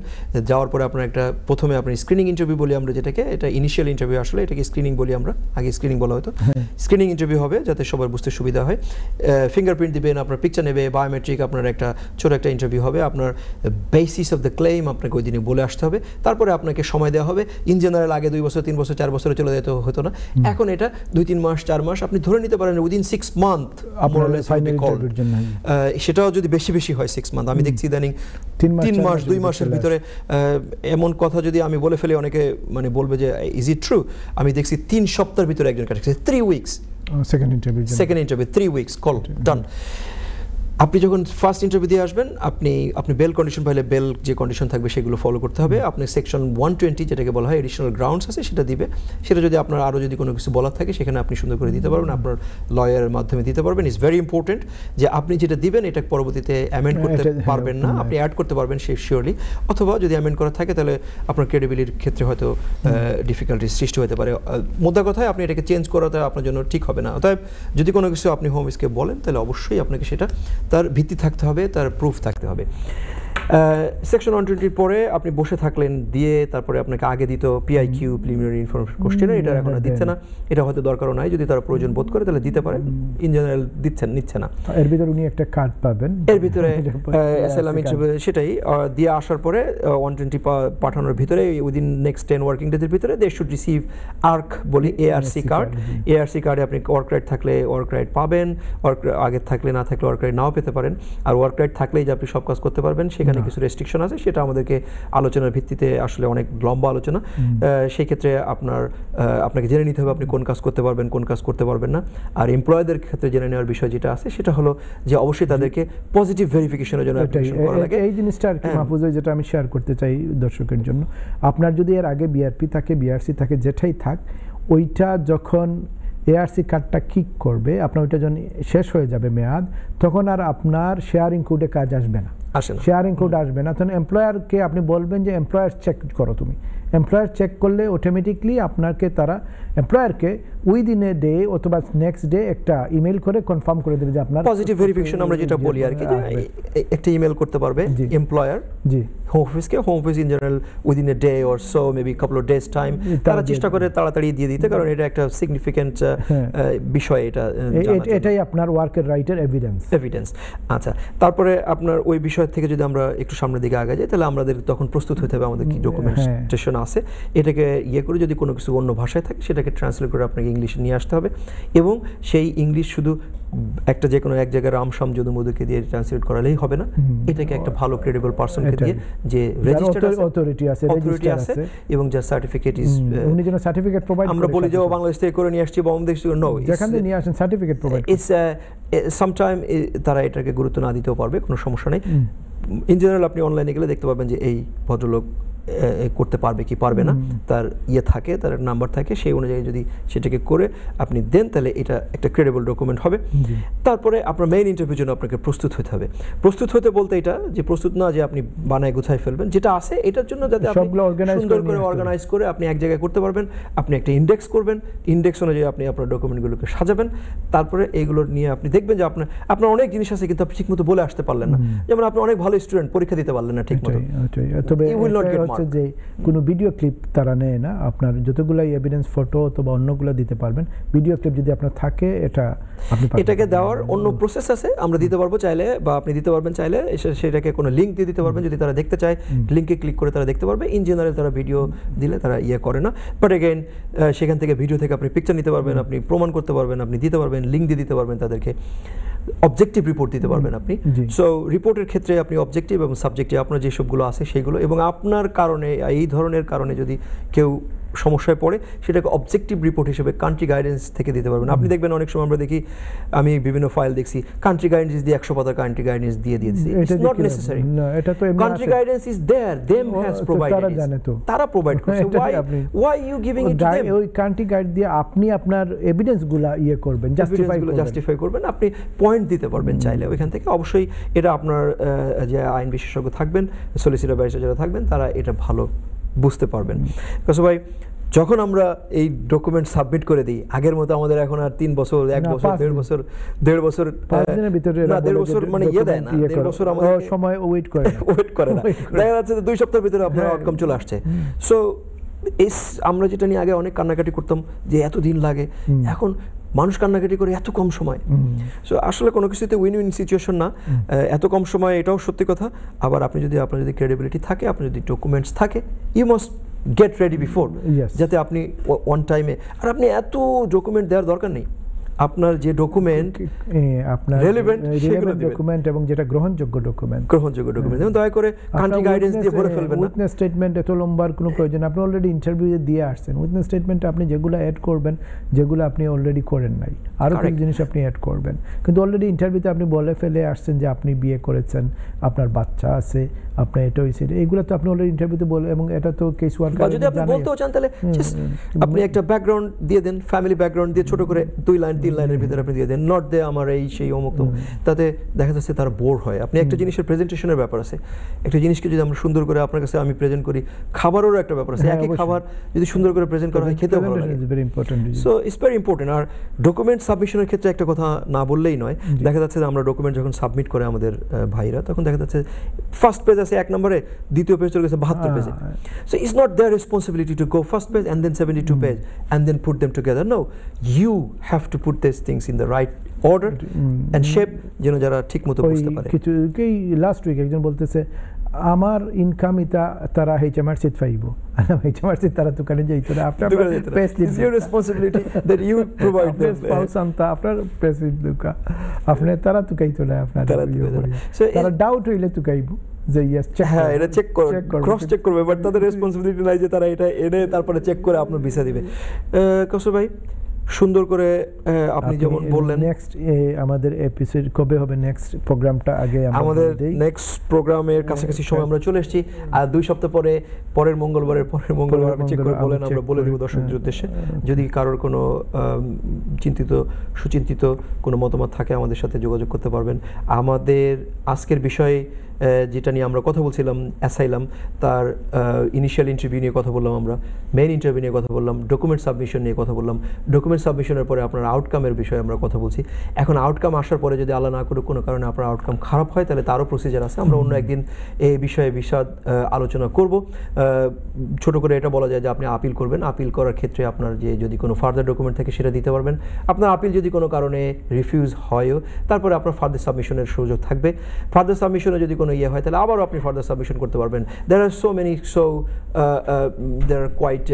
যাওয়ার পরে আপনার প্রথমে আপনি স্ক্রিনিং ইন্টারভিউ বলি আমরা যেটাকে, এটা ইনিশিয়াল ইন্টারভিউ, আসলে এটাকে স্ক্রিনিং বলি আমরা, আগে স্ক্রিনিং বলা হতো। স্ক্রিনিং ইন্টারভিউ হবে যাতে সবার বুঝতে সুবিধা হয়। ফিঙ্গারপ্রিন্ট দিবেন, আপনার পিকচার নেবে, বায়োমেট্রিক, আপনার একটা ছোট একটা ইন্টারভিউ হবে। আপনার বেসিস অফ দ্য ক্লেম আপনাকে ওই দিনে বলে আসতে হবে। তারপরে আপনাকে সময় দেওয়া হবে। ইন জেনারেল আগে 2 বছর, 3 বছর, 4 বছরে চলে যেতে হতো না, এখন এটা 2-3 মাস, 4 মাস, আপনি ধরে নিতে পারেন উইদিন 6 মান্থ সেটাও যদি বেশি হয় 6 মান্থ। আমি দেখছি ইদানিং 3 মাস, 2 মাসের ভিতরে এমন কথা যদি আমি বলে ফেলি, অনেকে বলবে যে ইজ ইট ট্রু। আমি দেখছি 3 সপ্তাহের ভিতরে একজন কাটছে, 3 weeks second interview, 3 weeks call done. আপনি যখন ফার্স্ট ইন্টারভিউ দিয়ে আসবেন, আপনি বেল কন্ডিশন পাইলে বেল যে কন্ডিশন থাকবে সেগুলো ফলো করতে হবে। আপনি সেকশন 120 যেটাকে বলা হয় এডিশনাল গ্রাউন্ডস আছে, সেটা দিবে। সেটা যদি আপনার আরও যদি কোনো কিছু বলার থাকে সেখানে আপনি সুন্দর করে দিতে পারবেন, আপনার লয়ারের মাধ্যমে দিতে পারবেন। ইটস ভেরি ইম্পর্টেন্ট যে আপনি যেটা দিবেন এটা পরবর্তীতে অ্যামেন্ড করতে পারবেন না, আপনি অ্যাড করতে পারবেন শিওরলি, অথবা যদি অ্যামেন্ড করা থাকে তাহলে আপনার ক্রেডিবিলিটির ক্ষেত্রে হয়তো ডিফিকাল্টির সৃষ্টি হতে পারে। মোদ্দা কথায় আপনি এটাকে চেঞ্জ করাতে আপনার জন্য ঠিক হবে না। অতএব যদি কোনো কিছু আপনি হোম অফিসকে বলেন তাহলে অবশ্যই আপনাকে সেটা তার ভিত্তি থাকতে হবে, তার প্রুফ থাকতে হবে। সেকশন 120 পরে আপনি বসে থাকলেন, দিয়ে তারপরে আপনাকে আগে দিত PIQ প্রিলিমিনারি ইনফরমেশন কোশ্চেনে, এটা এখন আর দিচ্ছে না। এটা হয়তো দরকারও নাই, যদি তারা প্রয়োজন বোধ করে তাহলে দিতে পারে, ইন জেনারেল নিচ্ছে না। এর ভিতরে উনি একটা কার্ড পাবেন, এর ভিতরে অ্যাসাইলাম ইন্টারভিউ সেটাই দিয়ে আসার পরে 120 পাঠানোর ভিতরে উইদিন নেক্সট 10 ওয়ার্কিং ডেজের ভিতরে দে শুড রিসিভ ARC বলি, ARC কার্ড। ARC কার্ডে আপনি ওয়ার্ক রাইট থাকলে ওয়ার্ক রাইট পাবেন, আগে থাকলে না থাকলে ওয়ার্ক রাইট নাও পেতে পারেন। আর ওয়ার্ক রাইট থাকলেই যে আপনি সব কাজ করতে পারবেন সেখানে কিছু রেস্ট্রিকশন আছে, সেটা আমাদেরকে আলোচনার ভিত্তিতে আসলে অনেক লম্বা আলোচনা। সেই ক্ষেত্রে আপনাকে জেনে নিতে হবে আপনি কোন কাজ করতে পারবেন, কোন কাজ করতে পারবেন না। আর এমপ্লয়ীদের ক্ষেত্রে জেনে নেওয়ার বিষয় যেটা আছে সেটা হলো যে অবশ্যই তাদেরকে পজিটিভ ভেরিফিকেশনের জন্য অ্যাপ্লিকেশন করা লাগে। এই জিনিসটা আর কি মাহফুজ ভাই, যেটা আমি শেয়ার করতে চাই দর্শকের জন্য, আপনার যদি এর আগে BRP থাকে, BRC থাকে, যেটাই থাক, ওইটা যখন ARC কার্ডটা কিক করবে, আপনার ওইটা যখন শেষ হয়ে যাবে মেয়াদ, তখন আর আপনার শেয়ারিং কোডে কাজ আসবে না, শেয়ারিং কোড আসবে না। তখন এমপ্লয়ারকে আপনি বলবেন যে এমপ্লয়ার চেক করো তুমি। এমপ্লয়ার চেক করলে অটোমেটিকলি আপনাকে তারা এমপ্লয়ারকে উইদিন এ ডে অথবা নেক্সট ডে একটা ইমেল করে কনফার্ম করে দেবে যে আপনার পজিটিভ ভেরিফিকেশন আমরা যেটা বলি আর কি, যে একটা ইমেল করতে পারবে এমপ্লয়ার হোম অফিসকে, home office in general within a day or so maybe couple of days time তারা চেষ্টা করে তাড়াতাড়ি দিয়ে দিতে, কারণ এটা একটা সিগনিফিক্যান্ট বিষয়। এটাই আপনার ওয়ার্কের রাইটের এভিডেন্স। আচ্ছা, তারপরে আপনার ওই বিষয় থেকে যদি আমরা একটু সামনের দিকে আগে যাই, তাহলে আমাদের তখন প্রস্তুত হতে হবে আমাদের কি ডকুমেন্টেশন আছে, এটাকে করে যদি কোনো কিছু অন্য ভাষায় থাকে সেটাকে ট্রান্সলেট করে আপনাকে ইংলিশে নিয়ে আসতে হবে, এবং সেই ইংলিশ শুধু একটা যে কোনো এক জায়গায় রামসাম যদুমধুকে দিয়ে ট্রান্সলেট করালেই হবে না, এটাকে একটা ভালো ক্রেডিবল পারসনকে দিয়ে, যে রেজিস্টার্ড অথরিটি আছে এবং যার সার্টিফিকেট ইজ, উনি যেন সার্টিফিকেট প্রোভাইড, আমরা বলি যে বাংলাদেশ থেকে করে নিয়ে আসছি বা বাংলাদেশ থেকে নো, যেখান থেকে নিয়ে আসেন সার্টিফিকেট প্রোভাইড, ইটস সামটাইম তারা এটাকে গুরুত্ব না দিতেও পারবে, কোনো সমস্যা নেই। ইন জেনারেল আপনি অনলাইনে গেলে দেখতে পাবেন যে এই ভদ্রলোক করতে পারবে কি পারবে না, তার থাকে, তার নাম্বার থাকে, সেই অনুযায়ী যদি সেটাকে করে আপনি দেন তাহলে এটা একটা ক্রেডিবল ডকুমেন্ট হবে। তারপরে আপনার মেইন ইন্টারভিউর জন্য আপনাকে প্রস্তুত হতে হবে। প্রস্তুত হতে বলতে এটা যে প্রস্তুত না যে আপনি বানায় গুছায় ফেলবেন, যেটা আছে এটার জন্য যাতে আপনি সুন্দর করে অর্গানাইজ করে আপনি এক জায়গায় করতে পারবেন। আপনি একটা ইন্ডেক্স করবেন, ইন্ডেক্স অনুযায়ী আপনি আপনার ডকুমেন্টগুলোকে সাজাবেন, তারপরে এইগুলো নিয়ে আপনি দেখবেন যে আপনার অনেক জিনিস আছে কিন্তু আপনি ঠিকমতো বলে আসতে পারলেন না, যেমন আপনি অনেক ভালো স্টুডেন্ট, পরীক্ষা দিতে পারলেন না ঠিকমতো, তবে যে কোনো ভিডিও ক্লিপ তারা নেয় না, আপনার যতগুলাই এভিডেন্স ফটো অথবা অন্যগুলো দিতে পারবেন, ভিডিও ক্লিপ যদি আপনার থাকে এটা আপনি এটাকে দেওয়ার অন্য প্রসেস আছে, আমরা দিতে পারবো চাইলে, বা আপনি দিতে পারবেন চাইলে, সেটাকে কোনো লিঙ্ক দিয়ে দিতে পারবেন, যদি তারা দেখতে চায় লিঙ্কে ক্লিক করে তারা দেখতে পারবে। ইন জেনারেল তারা ভিডিও দিলে তারা করে না, বাট এগেইন সেখান থেকে ভিডিও থেকে আপনি পিকচার নিতে পারবেন, আপনি প্রমাণ করতে পারবেন, আপনি দিতে পারবেন, লিঙ্ক দিয়ে দিতে পারবেন তাদেরকে, অবজেক্টিভ রিপোর্ট দিতে পারবেন আপনি। সো রিপোর্টের ক্ষেত্রে আপনি অবজেক্টিভ এবং সাবজেক্টিভ আপনার যেসবগুলো আছে সেইগুলো, এবং আপনার কারণে এই ধরনের কারণে যদি কেউ সমস্যায় পড়ে সেটাকে অবজেক্টিভ রিপোর্ট হিসেবে কান্ট্রি গাইডেন্স থেকে দিতে পারবেন। আপনি দেখবেন অনেক সময় আমরা দেখি, আমি বিভিন্ন ফাইল দেখছি, কান্ট্রি গাইডেন্স দিয়ে 100 পাতা কান্ট্রি গাইডেন্স দিয়ে দিয়েছি, it's not necessary. Country guidance is there, them has provided, তারা প্রোভাইড করছে, why you giving it to them? ওই কান্ট্রি গাইড দিয়ে আপনি আপনার এভিডেন্সগুলো করবেন, জাস্টিফাই করবেন, আপনি পয়েন্ট দিতে পারবেন চাইলে ওইখান থেকে। অবশ্যই এটা আপনার যে আইন বিশেষজ্ঞ থাকবেন, সলিসিটর ব্যারিস্টার যারা থাকবেন, তারা এটা ভালো বুঝতে পারবেন। ভাই, যখন আমরা এই ডকুমেন্ট সাবমিট করে দিই, আগের মতো আমাদের এখন আর 3 বছর, 1 বছর, 1.5 বছর, 1.5 বছর, 5 দিনের ভিতরে না 1.5 বছর মানে দেয় না, 1.5 বছর আমাদের সময় ওয়েট করে না, দেখা যাচ্ছে 2 সপ্তাহের ভিতরে আপনার আউটকাম চলে আসছে। সো আমরা যেটা নিয়ে আগে অনেক কান্নাকাটি করতাম যে এত দিন লাগে, এখন মানুষ কান্নাকাটি করে এত কম সময়। সো আসলে কোনো কিছুতে উইন উইন সিচুয়েশন না, এত কম সময়, এটাও সত্যি কথা। আবার আপনার যদি ক্রেডিবিলিটি থাকে, আপনার যদি ডকুমেন্টস থাকে, you must get ready before, যাতে আপনি অন টাইমে, আর আপনি এত ডকুমেন্ট দেওয়ার দরকার নেই, আপনার যে ডকুমেন্ট আপনার রেলেভেন্ট ডকুমেন্ট এবং যেটা গ্রহণযোগ্য ডকুমেন্ট, যেমন দয়া করে কান্ট্রি গাইডেন্স দিয়ে ভরে ফেলবেন না। উইটনেস স্টেটমেন্ট এত লম্বার কোনো প্রয়োজন, আপনি অলরেডি ইন্টারভিউ দিয়ে আসছেন, উইটনেস স্টেটমেন্টে আপনি যেগুলো অ্যাড করবেন, যেগুলো আপনি অলরেডি করেন নাই, আরও কিছু জিনিস আপনি অ্যাড করবেন, কিন্তু অলরেডি ইন্টারভিউতে আপনি বলে ফেলে আসছেন যে আপনি বিয়ে করেছেন, আপনার বাচ্চা আছে, আপনার এটা হয়েছে, এইগুলো তো আপনি অলরেডি ইন্টারভিউতে বলে, এবং এটা তো কেস ওয়ার্কার, যদি আপনি বলতেও চান তাহলে আপনি একটা ব্যাকগ্রাউন্ড দিয়ে দেন, ফ্যামিলি ব্যাকগ্রাউন্ড দিয়ে ছোট করে 2 লাইন 3 লাইনের ভিতরে আপনি দিয়ে দেন, নট দে আমার এই সেই অমুক তমুক, তাতে দেখা যাচ্ছে তারা বোর হয়। আপনি একটা জিনিসের প্রেজেন্টেশনের ব্যাপার আছে, একটা জিনিসকে যদি আমরা সুন্দর করে আপনার কাছে আমি প্রেজেন্ট করি, খাবারেরও একটা ব্যাপার আছে, একই খাবার যদি সুন্দর করে প্রেজেন্ট করা হয় খেতে ভালো লাগে। So it's very important. আর ডকুমেন্ট সাবমিশনের ক্ষেত্রে একটা কথা না বললেই নয়, দেখা যাচ্ছে যে আমরা ডকুমেন্ট যখন সাবমিট করে আমাদের ভাইরা, তখন দেখা যাচ্ছে ফার্স্ট পেজ আছে 1 নম্বরে, দ্বিতীয় পেজ চলে গেছে 72 পেজে। So it's not there responsibility to go first page and then 72 page and then put them together. No, you have to put these things in the right order and shape, যেন যারা ঠিক মতো বুঝতে পারে। কিছু লাস্ট উইক একজন বলতেছে আমার ইনকাম ইতা তারা HMRC পাইবো, HMRC তারা দোকানে যাইতো না, আপনার press It's your responsibility that you provide them. পাউসান্তা আপনার প্রেস দুকা আপনি তারা তুকাইতো না, আপনার তারা ডাউট হইলে তুকাইবো যে ইয়েস চেক, হ্যাঁ এটা চেক করবে, ক্রস চেক করবে, বাট তাদের রেসপন্সিবিলিটি নাই যে তারা এটা এনে তারপরে চেক করে আপনার ভিসা দিবে। কৌশল ভাই, সুন্দর করে আপনি যেমন বললেন, নেক্সট আমাদের এপিসোড কবে হবে, নেক্সট প্রোগ্রামটা আগে আমাদের নেক্সট প্রোগ্রামের কাছাকাছি সময় আমরা চলে এসেছি। আর 2 সপ্তাহ পরের মঙ্গলবার চেক করে বলেন, আমরা বলে দিব দর্শকদের উদ্দেশ্যে। যদি কারোর কোনো সুচিন্তিত কোনো মতামত থাকে আমাদের সাথে যোগাযোগ করতে পারবেন। আমাদের আজকের বিষয়ে যেটা নিয়ে আমরা কথা বলছিলাম, অ্যাসাইলাম, তার ইনিশিয়াল ইন্টারভিউ নিয়ে কথা বললাম, আমরা মেইন ইন্টারভিউ নিয়ে কথা বললাম, ডকুমেন্ট সাবমিশন নিয়ে কথা বললাম, ডকুমেন্ট সাবমিশনের পরে আপনার আউটকামের বিষয়ে আমরা কথা বলছি। এখন আউটকাম আসার পরে যদি আল্লাহ না করুক কোনো কারণে আপনার আউটকাম খারাপ হয়, তাহলে তারও প্রসিজার আছে, আমরা অন্য একদিন এই বিষয়ে বিশদ আলোচনা করব। ছোট করে এটা বলা যায় যে আপনি আপিল করবেন, আপিল করার ক্ষেত্রে আপনার যে যদি কোনো ফার্দার ডকুমেন্ট থাকে সেটা দিতে পারবেন। আপনার আপিল যদি কোনো কারণে রিফিউজ হয়ও, তারপরে আপনার ফার্দার সাবমিশনের সুযোগ থাকবে। ফার্দার সাবমিশনে যদি কোনো ইয়ে হয়, তাহলে আবারও আপনি ফার্দার সাবমিশন করতে পারবেন। there are quite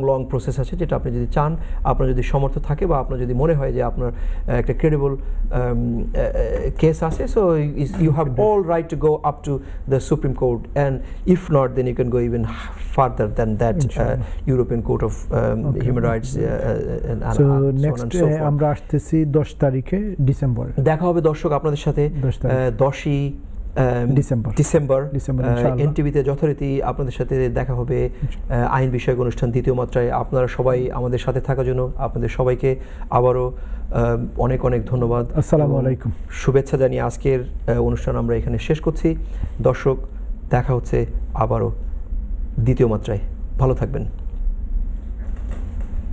long process আছে, যেটা আপনি যদি চান, আপনার যদি সমর্থ থাকে বা আপনার যদি মনে হয় যে আপনার একটা ক্রেডিবল কেস আছে, so you have all right to go up to the supreme court, and if not then you can go even further than that European court of human rights. So next আমরা আসতেছি 10 তারিখে ডিসেম্বর, দেখা হবে দর্শক আপনাদের সাথে 10ই ডিসেম্বর এনটিভিতে যথারীতি আপনাদের সাথে দেখা হবে আইন বিষয়ক অনুষ্ঠান দ্বিতীয় মাত্রায়। আপনারা সবাই আমাদের সাথে থাকার জন্য আপনাদের সবাইকে আবারও অনেক অনেক ধন্যবাদ। আসসালামু আলাইকুম, শুভেচ্ছা জানিয়ে আজকের অনুষ্ঠান আমরা এখানে শেষ করছি। দর্শক, দেখা হচ্ছে আবারও দ্বিতীয় মাত্রায়। ভালো থাকবেন।